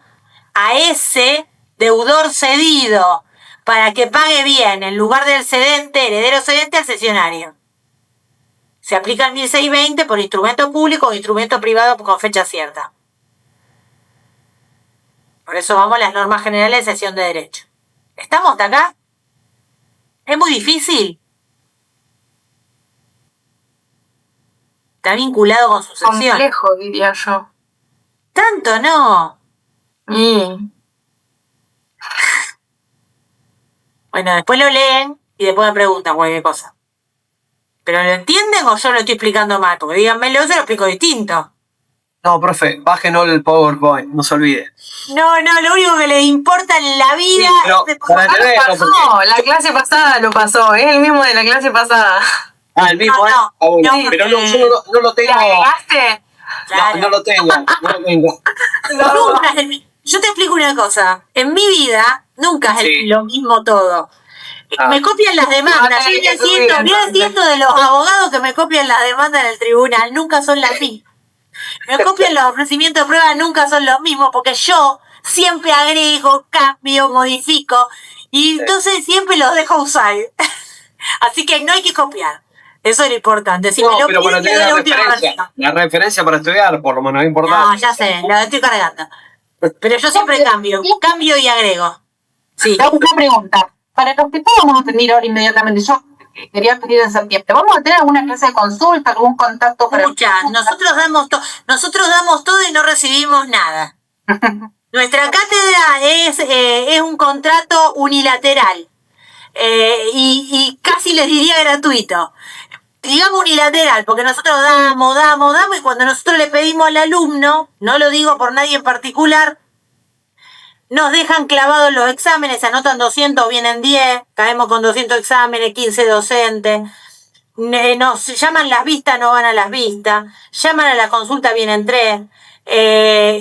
a ese deudor cedido, para que pague bien en lugar del cedente, heredero cedente, al cesionario. Se aplica el 1620 por instrumento público o instrumento privado con fecha cierta. Por eso vamos a las normas generales de cesión de derecho. ¿Estamos hasta acá? ¿Es muy difícil? Está vinculado con sucesión. Complejo, diría yo. Tanto no. Bueno, después lo leen y después me preguntan cualquier cosa. ¿Pero lo entienden o yo lo estoy explicando mal? Porque díganmelo, yo lo explico distinto. No, profe, bájenos el PowerPoint, no se olvide. No, lo único que les importa en la vida Sí, pero es... para entender, No, la clase pasada lo pasó, es el mismo de la clase pasada. el mismo, No, pero yo no lo tengo. ¿Le agregaste? Claro. No lo tengo. Nunca es yo te explico una cosa. En mi vida, nunca es Sí. lo mismo todo. Me copian las demandas. Yo mira siento de los abogados que me copian las demandas en el tribunal, nunca son las mismas. Me copian los ofrecimientos de prueba, nunca son los mismos, porque yo siempre agrego, cambio, modifico, y entonces siempre los dejo usar. Así que no hay que copiar. Eso es lo importante. Si me lo pero piden, para te tener doy la la última referencia, versión. la referencia para estudiar, por lo menos es importante. No, ya sé, lo estoy cargando. Pero yo siempre cambio y agrego. Sí. Tengo una pregunta. Para los que todos vamos a tener ahora inmediatamente, yo quería pedir en septiembre, ¿vamos a tener alguna clase de consulta, algún contacto para Muchas. Nosotros damos todo y no recibimos nada. Nuestra cátedra es un contrato unilateral y casi les diría gratuito. Digamos unilateral, porque nosotros damos y cuando nosotros le pedimos al alumno, no lo digo por nadie en particular, nos dejan clavados los exámenes, anotan 200, vienen 10, caemos con 200 exámenes, 15 docentes. Nos llaman las vistas, no van a las vistas, llaman a la consulta, vienen 3,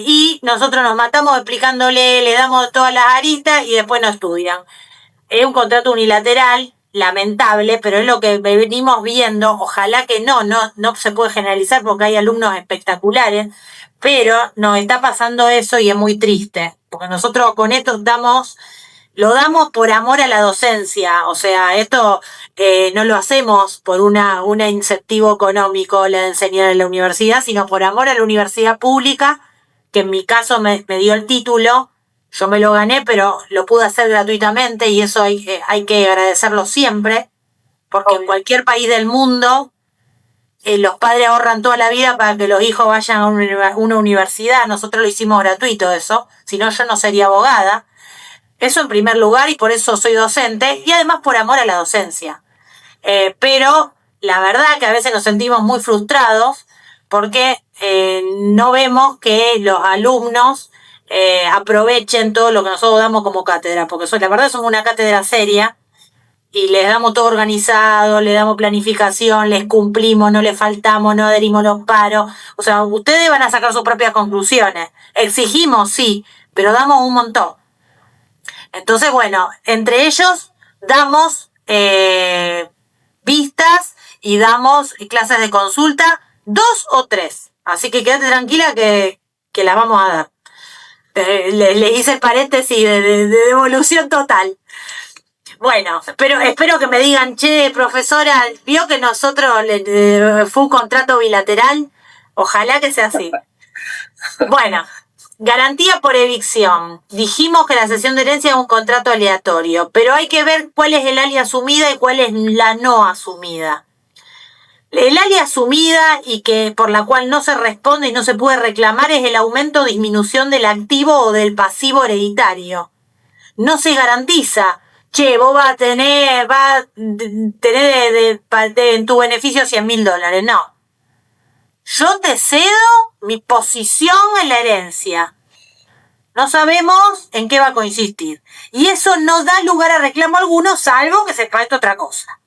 y nosotros nos matamos explicándole, le damos todas las aristas y después no estudian. Es un contrato unilateral, lamentable, pero es lo que venimos viendo. Ojalá que no se puede generalizar porque hay alumnos espectaculares, pero nos está pasando eso y es muy triste, porque nosotros con esto lo damos por amor a la docencia. O sea, esto no lo hacemos por un incentivo económico la de enseñar en la universidad, sino por amor a la universidad pública, que en mi caso me dio el título. Yo me lo gané, pero lo pude hacer gratuitamente y eso hay que agradecerlo siempre, porque en cualquier país del mundo los padres ahorran toda la vida para que los hijos vayan a una universidad. Nosotros lo hicimos gratuito eso, si no yo no sería abogada. Eso en primer lugar, y por eso soy docente, y además por amor a la docencia. Pero la verdad que a veces nos sentimos muy frustrados porque no vemos que los alumnos aprovechen todo lo que nosotros damos como cátedra, porque la verdad somos una cátedra seria y les damos todo organizado, les damos planificación, les cumplimos, no les faltamos, no adherimos los paros. O sea, ustedes van a sacar sus propias conclusiones. Exigimos, sí, pero damos un montón. Entonces, bueno, entre ellos damos vistas y damos clases de consulta, 2 o 3. Así que quédate tranquila que las vamos a dar. Le hice el paréntesis de devolución total. Bueno, pero espero que me digan, che, profesora, ¿vio que nosotros fue un contrato bilateral? Ojalá que sea así. Bueno, garantía por evicción. Dijimos que la cesión de herencia es un contrato aleatorio, pero hay que ver cuál es el área asumida y cuál es la no asumida. El área asumida y que por la cual no se responde y no se puede reclamar es el aumento o disminución del activo o del pasivo hereditario. No se garantiza, che, vos vas a tener en tu beneficio $100.000. No. Yo te cedo mi posición en la herencia. No sabemos en qué va a consistir. Y eso no da lugar a reclamo alguno, salvo que se pacte otra cosa.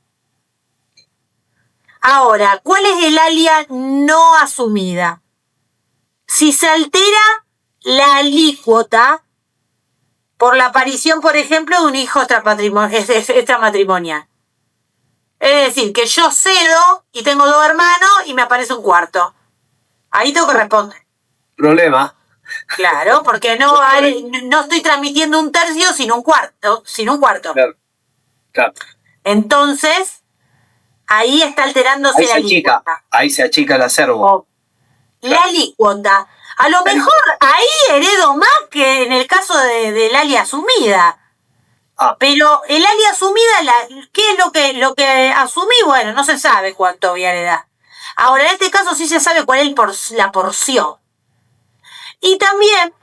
Ahora, ¿cuál es el área no asumida? Si se altera la alícuota por la aparición, por ejemplo, de un hijo extramatrimonial. Es decir, que yo cedo y tengo 2 hermanos y me aparece un cuarto. Ahí tengo que responder. Problema. Claro, porque no estoy transmitiendo un tercio sino un cuarto. Claro. Entonces, ahí está alterándose la alícuota. Ahí se achica el acervo. La alícuota. A lo mejor ahí heredo más que en el caso del área asumida. Pero el área asumida, ¿qué es lo que asumí? Bueno, no se sabe cuánto voy a heredar. Ahora, en este caso sí se sabe cuál es la porción. Y también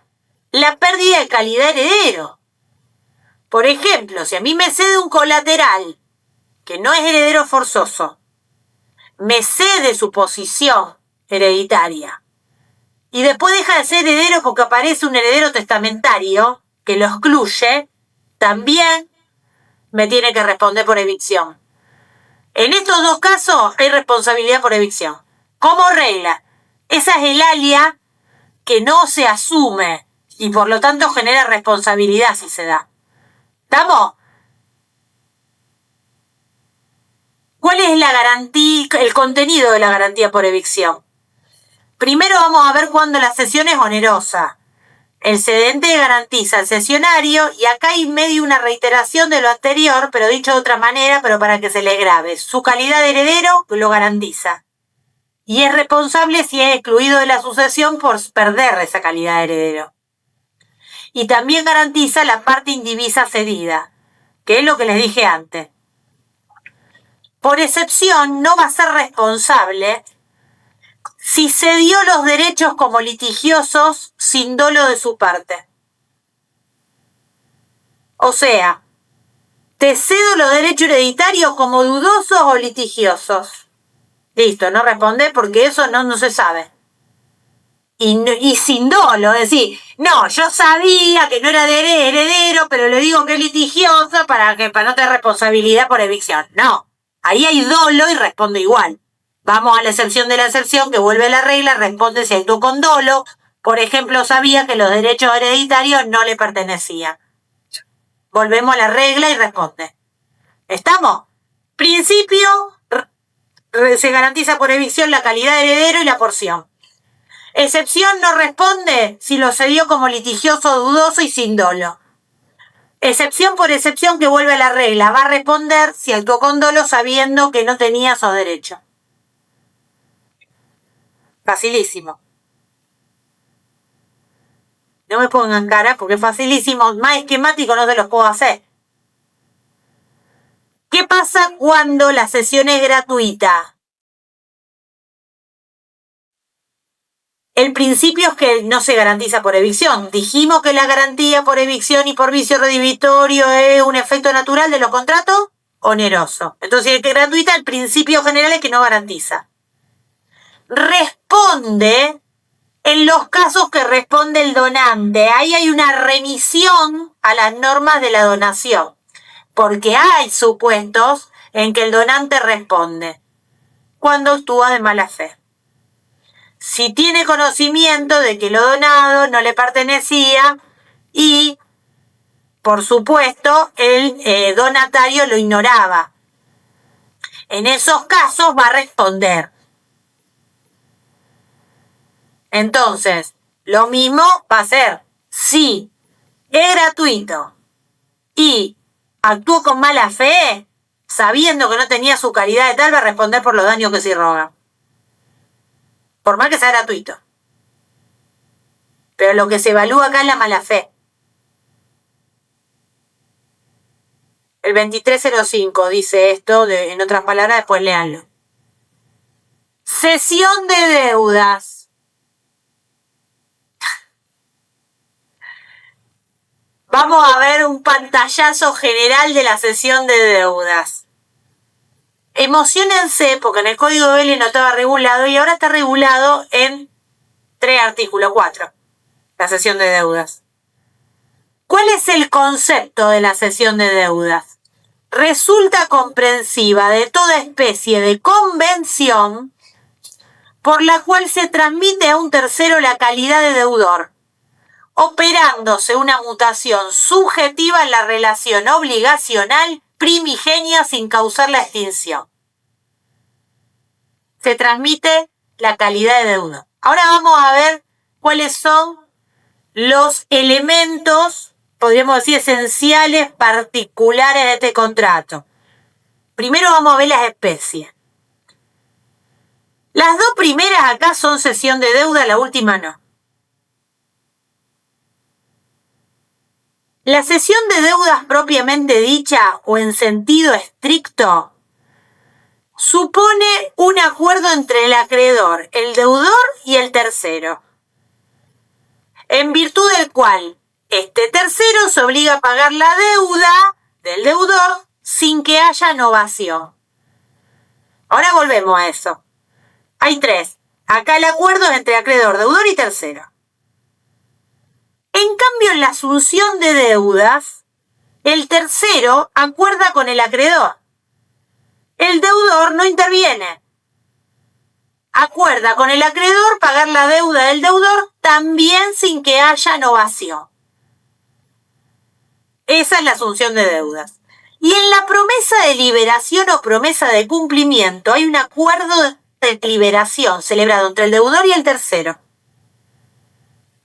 la pérdida de calidad heredero. Por ejemplo, si a mí me cede un colateral que no es heredero forzoso, me cede su posición hereditaria y después deja de ser heredero porque aparece un heredero testamentario que lo excluye, también me tiene que responder por evicción. En estos 2 casos hay responsabilidad por evicción. Como regla, Esa es el alia que no se asume y por lo tanto genera responsabilidad si se da. ¿Estamos? ¿Cuál es la garantía, el contenido de la garantía por evicción? Primero vamos a ver cuándo la cesión es onerosa. El cedente garantiza al cesionario, y acá hay medio una reiteración de lo anterior, pero dicho de otra manera, pero para que se le grabe. Su calidad de heredero lo garantiza. Y es responsable si es excluido de la sucesión por perder esa calidad de heredero. Y también garantiza la parte indivisa cedida, que es lo que les dije antes. Por excepción, no va a ser responsable si cedió los derechos como litigiosos sin dolo de su parte. O sea, te cedo los derechos hereditarios como dudosos o litigiosos. Listo, no responde porque eso no se sabe. Y sin dolo, es decir, no, yo sabía que no era de heredero, pero le digo que es litigioso para no tener responsabilidad por evicción. No, ahí hay dolo y responde igual. Vamos a la excepción de la excepción, que vuelve a la regla, responde si actuó con dolo. Por ejemplo, sabía que los derechos hereditarios no le pertenecían. Volvemos a la regla y responde. ¿Estamos? Principio, se garantiza por evicción la calidad de heredero y la porción. Excepción, no responde si lo cedió como litigioso, dudoso y sin dolo. Excepción por excepción, que vuelve a la regla. Va a responder si actuó con dolo sabiendo que no tenía esos derechos. Facilísimo. No me pongan cara porque es facilísimo. Más esquemático no se los puedo hacer. ¿Qué pasa cuando la cesión es gratuita? El principio es que no se garantiza por evicción. Dijimos que la garantía por evicción y por vicio redivitorio es un efecto natural de los contratos oneroso. Entonces, el que es gratuita, el principio general es que no garantiza. Responde en los casos que responde el donante. Ahí hay una remisión a las normas de la donación, porque hay supuestos en que el donante responde cuando actúa de mala fe. Si tiene conocimiento de que lo donado no le pertenecía y, por supuesto, el donatario lo ignoraba. En esos casos va a responder. Entonces, lo mismo va a ser si es gratuito y actuó con mala fe, sabiendo que no tenía su calidad de tal, va a responder por los daños que se irrogan. Por más que sea gratuito. Pero lo que se evalúa acá es la mala fe. El 2305 dice esto, en otras palabras, después léanlo. Cesión de deudas. Vamos a ver un pantallazo general de la cesión de deudas. Emociónense porque en el Código de Vélez no estaba regulado y ahora está regulado en 3 artículos, 4, la cesión de deudas. ¿Cuál es el concepto de la cesión de deudas? Resulta comprensiva de toda especie de convención por la cual se transmite a un tercero la calidad de deudor, operándose una mutación subjetiva en la relación obligacional primigenia sin causar la extinción. Se transmite la calidad de deuda. Ahora vamos a ver cuáles son los elementos, podríamos decir, esenciales, particulares de este contrato. Primero vamos a ver las especies. Las dos primeras acá son cesión de deuda, la última no. La cesión de deudas propiamente dicha o en sentido estricto supone un acuerdo entre el acreedor, el deudor y el tercero, en virtud del cual este tercero se obliga a pagar la deuda del deudor sin que haya novación. Ahora volvemos a eso. Hay 3. Acá el acuerdo es entre acreedor, deudor y tercero. En cambio, en la asunción de deudas, el tercero acuerda con el acreedor. El deudor no interviene. acuerda con el acreedor pagar la deuda del deudor también sin que haya novación. Esa es la asunción de deudas. Y en la promesa de liberación o promesa de cumplimiento hay un acuerdo de liberación celebrado entre el deudor y el tercero,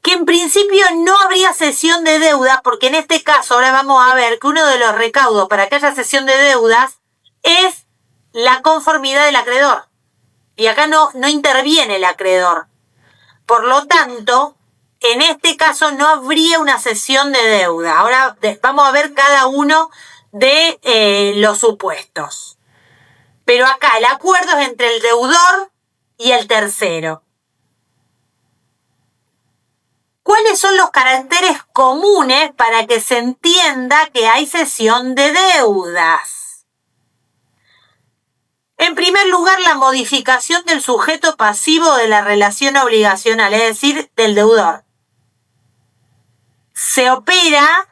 que en principio no habría cesión de deuda, porque en este caso ahora vamos a ver que uno de los recaudos para que haya cesión de deudas es la conformidad del acreedor. Y acá no interviene el acreedor. Por lo tanto, en este caso no habría una cesión de deuda. Ahora vamos a ver cada uno de los supuestos. Pero acá el acuerdo es entre el deudor y el tercero. ¿Cuáles son los caracteres comunes para que se entienda que hay cesión de deudas? En primer lugar, la modificación del sujeto pasivo de la relación obligacional, es decir, del deudor. Se opera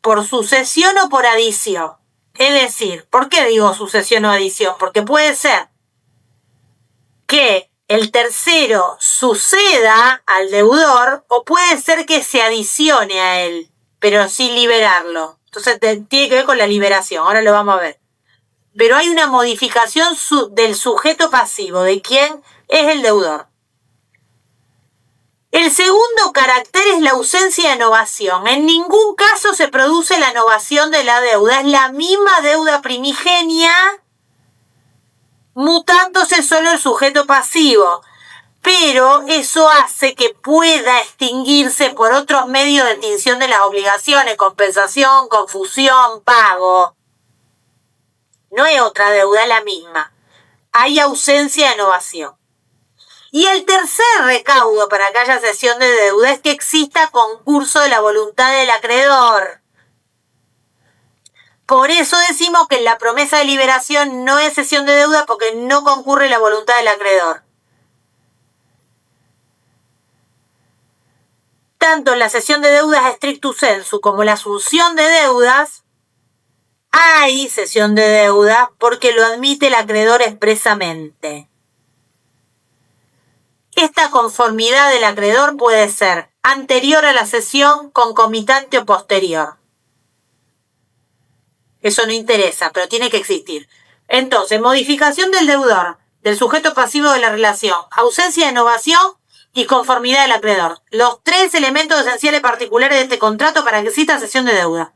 por sucesión o por adición. Es decir, ¿por qué digo sucesión o adición? Porque puede ser que el tercero suceda al deudor o puede ser que se adicione a él, pero sin liberarlo. Entonces tiene que ver con la liberación, ahora lo vamos a ver. Pero hay una modificación del sujeto pasivo, de quién es el deudor. El segundo carácter es la ausencia de novación. En ningún caso se produce la novación de la deuda. Es la misma deuda primigenia, mutándose solo el sujeto pasivo. Pero eso hace que pueda extinguirse por otros medios de extinción de las obligaciones, compensación, confusión, pago. No es otra deuda, es la misma. Hay ausencia de novación. Y el tercer recaudo para que haya cesión de deuda es que exista concurso de la voluntad del acreedor. Por eso decimos que en la promesa de liberación no es cesión de deuda porque no concurre la voluntad del acreedor. Tanto en la cesión de deudas stricto sensu como en la asunción de deudas hay cesión de deuda porque lo admite el acreedor expresamente. Esta conformidad del acreedor puede ser anterior a la cesión, concomitante o posterior. Eso no interesa, pero tiene que existir. Entonces, modificación del deudor, del sujeto pasivo de la relación, ausencia de novación y conformidad del acreedor. Los tres elementos esenciales particulares de este contrato para que exista cesión de deuda.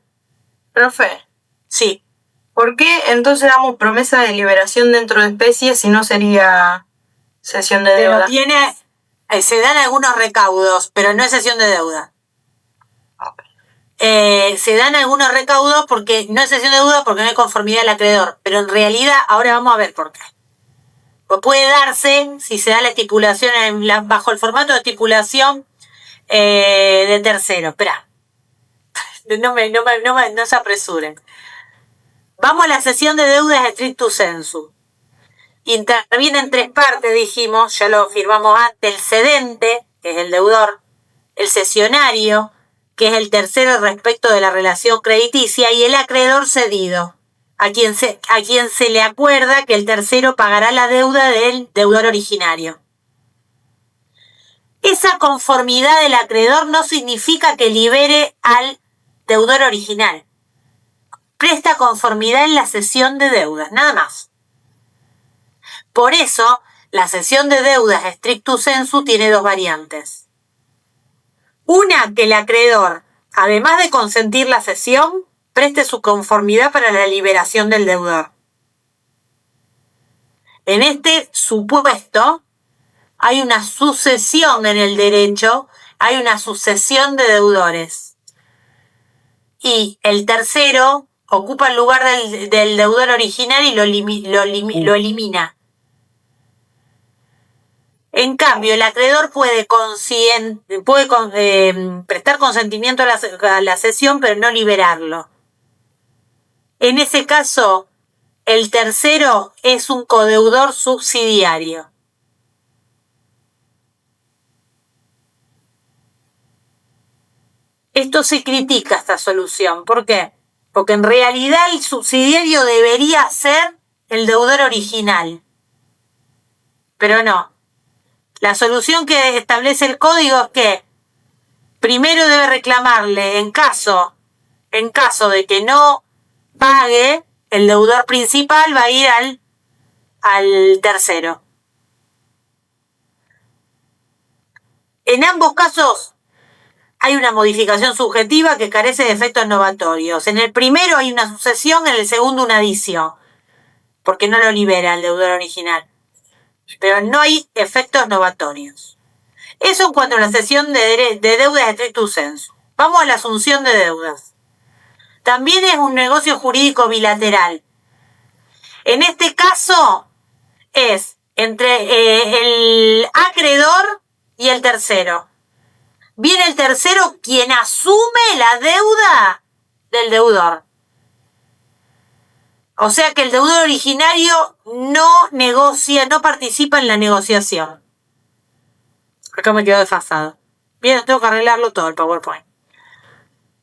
Profe, Sí. ¿por qué entonces damos promesa de liberación dentro de especies si no sería cesión de deuda? Pero se dan algunos recaudos, pero no es cesión de deuda. Se dan algunos recaudos porque no es cesión de deuda porque no hay conformidad del acreedor. Pero en realidad, ahora vamos a ver por qué. Pues puede darse, si se da la estipulación bajo el formato de estipulación de tercero. Espera. No se apresuren. Vamos a la cesión de deudas stricto sensu. Intervienen tres partes, dijimos, ya lo firmamos antes, el cedente, que es el deudor, el cesionario, que es el tercero respecto de la relación crediticia, y el acreedor cedido, a quien se le acuerda que el tercero pagará la deuda del deudor originario. Esa conformidad del acreedor no significa que libere al deudor original. Presta conformidad en la cesión de deudas, nada más. Por eso, la cesión de deudas stricto sensu tiene dos variantes. Una, que el acreedor, además de consentir la cesión, preste su conformidad para la liberación del deudor. En este supuesto, hay una sucesión en el derecho, hay una sucesión de deudores. Y el tercero ocupa el lugar del deudor original y lo elimina. En cambio, el acreedor puede prestar consentimiento a la cesión, pero no liberarlo. En ese caso, el tercero es un codeudor subsidiario. Esto se critica, esta solución. ¿Por qué? Porque en realidad el subsidiario debería ser el deudor original. Pero no. La solución que establece el código es que primero debe reclamarle en caso de que no pague, el deudor principal va a ir al tercero. En ambos casos hay una modificación subjetiva que carece de efectos novatorios. En el primero hay una sucesión, en el segundo una adición, porque no lo libera el deudor original. Pero no hay efectos novatorios. Eso en cuanto a la cesión de deudas stricto sensu. Vamos a la asunción de deudas. También es un negocio jurídico bilateral. En este caso es entre el acreedor y el tercero. Viene el tercero quien asume la deuda del deudor. O sea que el deudor originario no negocia, no participa en la negociación. Acá me quedo desfasado. Bien, tengo que arreglarlo todo el PowerPoint.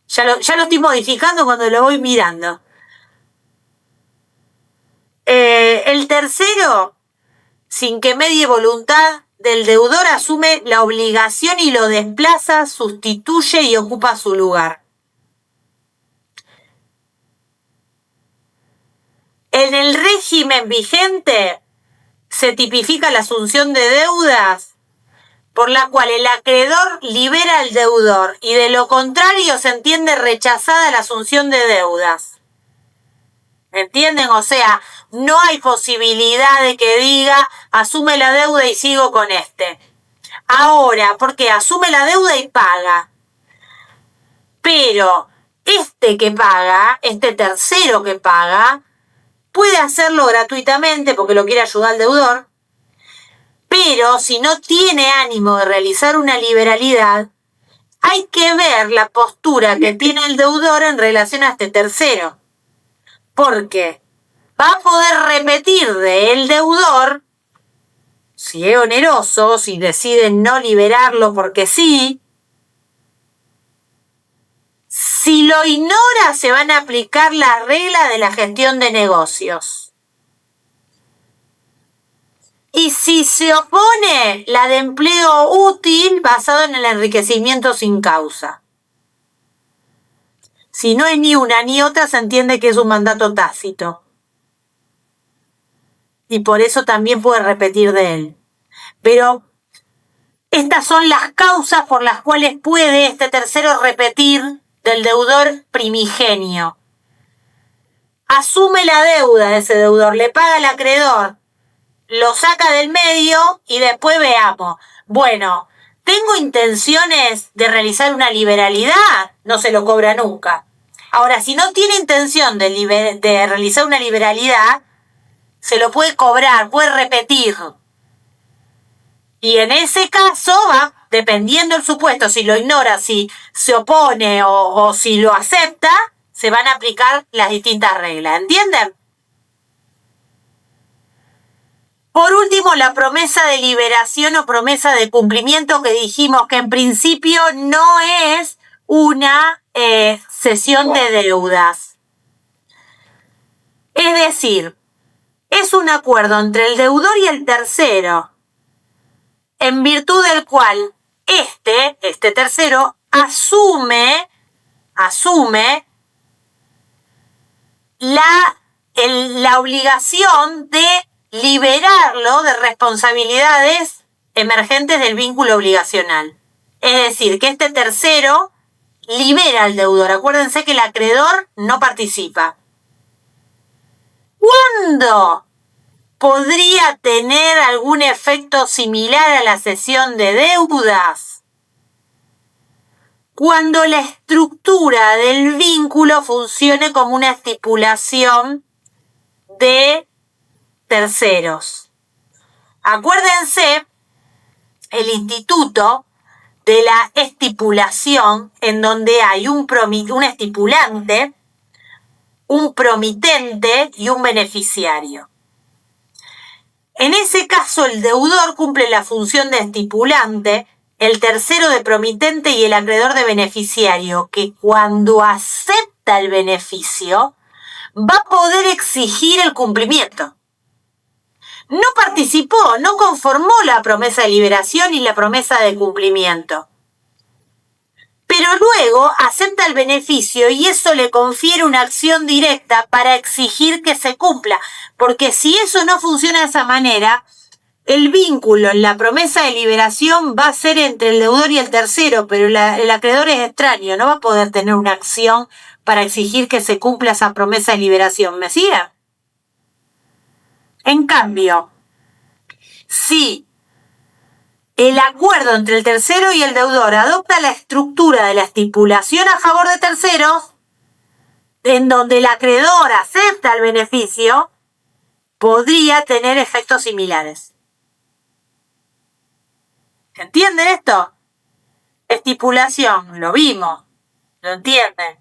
Ya lo estoy modificando cuando lo voy mirando. El tercero, sin que medie voluntad del deudor, asume la obligación y lo desplaza, sustituye y ocupa su lugar. En el régimen vigente se tipifica la asunción de deudas por la cual el acreedor libera al deudor y de lo contrario se entiende rechazada la asunción de deudas. ¿Entienden? O sea, no hay posibilidad de que diga asume la deuda y sigo con este. Ahora, porque asume la deuda y paga. Pero este que paga, este tercero que paga, puede hacerlo gratuitamente porque lo quiere ayudar al deudor, pero si no tiene ánimo de realizar una liberalidad, hay que ver la postura que tiene el deudor en relación a este tercero. Porque va a poder repetir del deudor, si es oneroso, si decide no liberarlo porque sí. Si lo ignora, se van a aplicar las reglas de la gestión de negocios. Y si se opone, la de empleo útil basado en el enriquecimiento sin causa. Si no es ni una ni otra, se entiende que es un mandato tácito. Y por eso también puede repetir de él. Pero estas son las causas por las cuales puede este tercero repetir del deudor primigenio. Asume la deuda de ese deudor, le paga al acreedor, lo saca del medio y después veamos. Bueno, ¿tengo intenciones de realizar una liberalidad? No se lo cobra nunca. Ahora, si no tiene intención de realizar una liberalidad, se lo puede cobrar, puede repetir. Y en ese caso va, dependiendo del supuesto, si lo ignora, si se opone o si lo acepta, se van a aplicar las distintas reglas. ¿Entienden? Por último, la promesa de liberación o promesa de cumplimiento, que dijimos que en principio no es una cesión de deudas. Es decir, es un acuerdo entre el deudor y el tercero, en virtud del cual este tercero asume la obligación de liberarlo de responsabilidades emergentes del vínculo obligacional. Es decir, que este tercero libera al deudor. Acuérdense que el acreedor no participa. ¿Cuándo podría tener algún efecto similar a la cesión de deudas? Cuando la estructura del vínculo funcione como una estipulación de terceros. Acuérdense el instituto de la estipulación, en donde hay un estipulante, un promitente y un beneficiario. En ese caso, el deudor cumple la función de estipulante, el tercero de promitente y el acreedor de beneficiario, que cuando acepta el beneficio va a poder exigir el cumplimiento. no participó, no conformó la promesa de liberación y la promesa de cumplimiento. Pero luego acepta el beneficio y eso le confiere una acción directa para exigir que se cumpla. Porque si eso no funciona de esa manera, el vínculo en la promesa de liberación va a ser entre el deudor y el tercero, pero el acreedor es extraño, no va a poder tener una acción para exigir que se cumpla esa promesa de liberación. ¿Me sigue? En cambio, si el acuerdo entre el tercero y el deudor adopta la estructura de la estipulación a favor de terceros, en donde el acreedor acepta el beneficio, podría tener efectos similares. ¿Entienden esto? Estipulación, lo vimos, ¿lo entienden?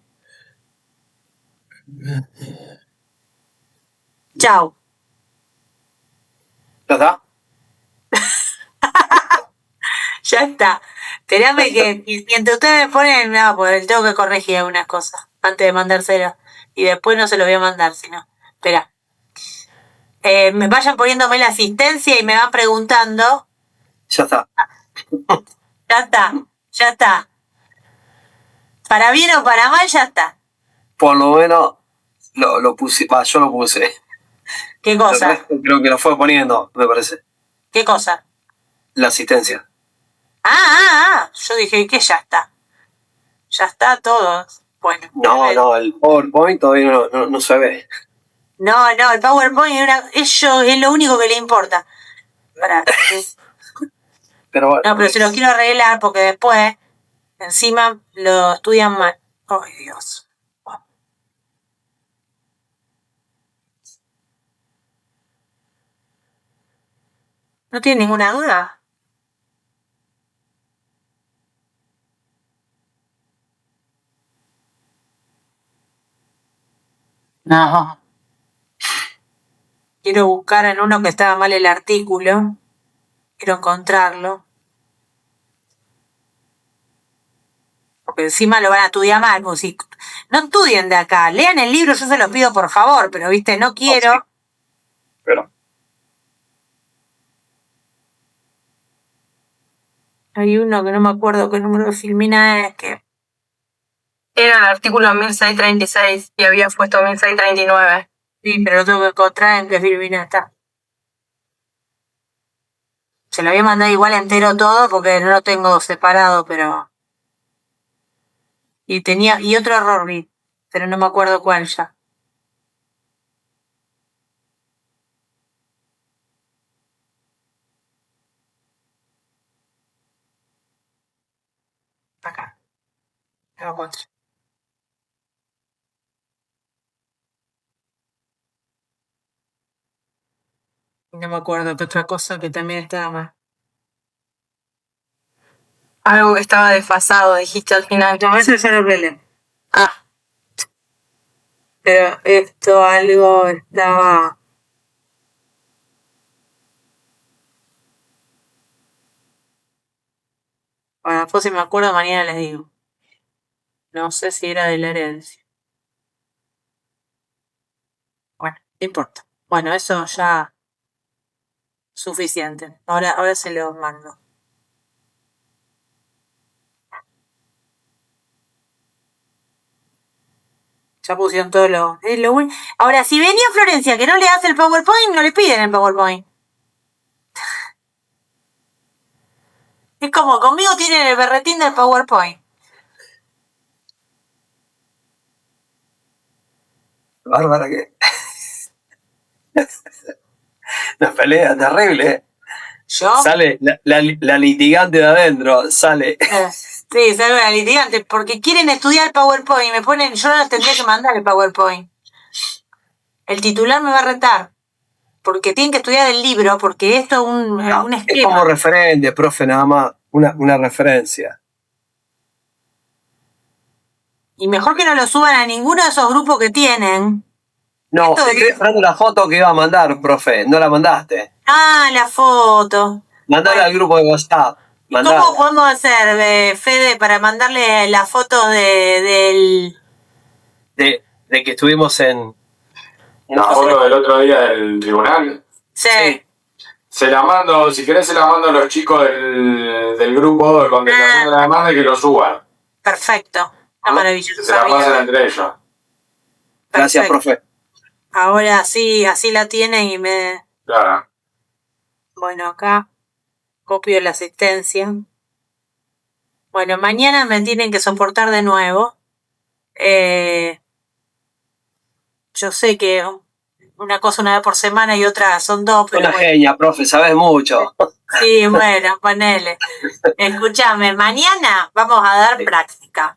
Chau. ¿Ya está? Ya está. Tename que, mientras ustedes me ponen, no, pues tengo que corregir algunas cosas antes de mandárselo. Y después no se lo voy a mandar, sino. Espera. Me vayan poniéndome la asistencia y me van preguntando. Ya está. Ya está, ya está. Para bien o para mal, ya está. Por lo menos lo puse. Yo lo puse. ¿Qué cosa? El resto creo que lo fue poniendo, me parece. ¿Qué cosa? La asistencia. Yo dije que ya está. Ya está todo. Bueno. No, el PowerPoint todavía no se ve. No, el PowerPoint es lo único que le importa. Pero bueno. No, pero se los quiero arreglar porque después, encima, lo estudian mal. Ay, Dios. ¿No tiene ninguna duda? No. Quiero buscar en uno que estaba mal el artículo. Quiero encontrarlo. Porque encima lo van a estudiar mal. Pues si no estudien de acá. Lean el libro, yo se los pido por favor. Pero, viste, no quiero. Sí. Pero. Hay uno que no me acuerdo qué número de filmina es que... Era el artículo 1636 y había puesto 1639. Sí, pero lo tengo que encontrar en qué filmina está. Se lo voy a mandar igual entero todo porque no lo tengo separado, pero... Y otro error vi, pero no me acuerdo cuál ya. Acá. Lo encuentro. No me acuerdo que otra cosa que también estaba mal. Algo que estaba desfasado, dijiste al final. No, eso ya lo relé. Pero esto algo estaba... Bueno, después si me acuerdo mañana les digo. No sé si era de la herencia. Bueno, no importa. Bueno, eso ya... Suficiente. Ahora se los mando. Ya pusieron todo lo Ahora, si venía Florencia que no le hace el PowerPoint, no le piden el PowerPoint. Es como conmigo tienen el berretín del PowerPoint. Bárbara, que. Una pelea terrible. ¿Yo? Sale la litigante de adentro, sale. Sí, salgo la litigante, porque quieren estudiar el PowerPoint y me ponen, yo no tendría que mandar el PowerPoint. El titular me va a retar, porque tienen que estudiar el libro, porque esto es un esquema. Es como referente, profe, nada más, una referencia. Y mejor que no lo suban a ninguno de esos grupos que tienen. No, estoy esperando la foto que iba a mandar, profe, no la mandaste. La foto. Mandala al grupo de WhatsApp. Mandala. ¿Cómo podemos hacer, Fede, para mandarle la foto de que estuvimos en... ¿La foto del otro día del tribunal? Sí. Se la mando, si querés se la mando a los chicos del grupo de contestación de la demanda y que lo suban. Perfecto. Está maravilloso. Se la pasen entre ellos. Gracias, profe. Ahora sí, así la tienen y me... Claro. Bueno, acá copio la asistencia. Bueno, mañana me tienen que soportar de nuevo. Yo sé que una cosa una vez por semana y otra son dos, pero Una bueno. genia, profe, sabes mucho. Sí, bueno, ponele. Escúchame, mañana vamos a dar práctica.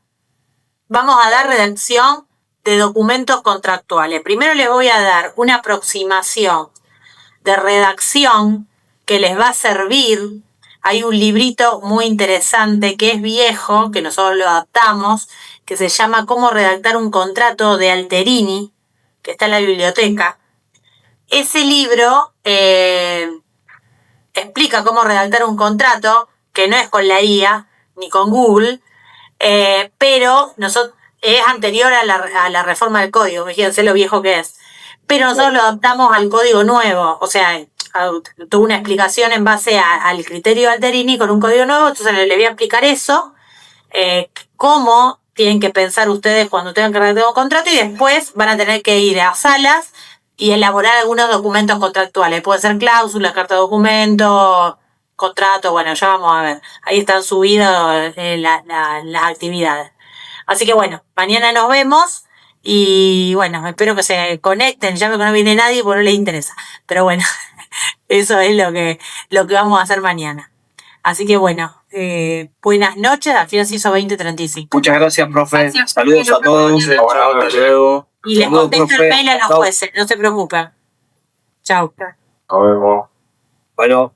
Vamos a dar redacción de documentos contractuales. Primero les voy a dar una aproximación de redacción que les va a servir. Hay un librito muy interesante que es viejo, que nosotros lo adaptamos, que se llama Cómo redactar un contrato de Alterini, que está en la biblioteca. Ese libro explica cómo redactar un contrato, que no es con la IA ni con Google, pero es anterior a la reforma del código, fíjense lo viejo que es. Pero nosotros lo adaptamos al código nuevo, o sea, tuvo una explicación en base al criterio de Alterini con un código nuevo, entonces le voy a explicar eso, cómo tienen que pensar ustedes cuando tengan que redactar un contrato y después van a tener que ir a salas y elaborar algunos documentos contractuales. Puede ser cláusulas, carta de documento, contrato, bueno, ya vamos a ver. Ahí están subidas las actividades. Así que bueno, mañana nos vemos y bueno, espero que se conecten, ya veo que no viene nadie porque no les interesa. Pero bueno, eso es lo que vamos a hacer mañana. Así que bueno, buenas noches, al final se hizo 20:35. Muchas gracias, profe. Gracias, Saludos a todos. Buenas noches, Edu. Y les Saludos, contesto profe. el mail a los Chau. jueces, no se preocupen. Chao. Nos vemos. Bueno.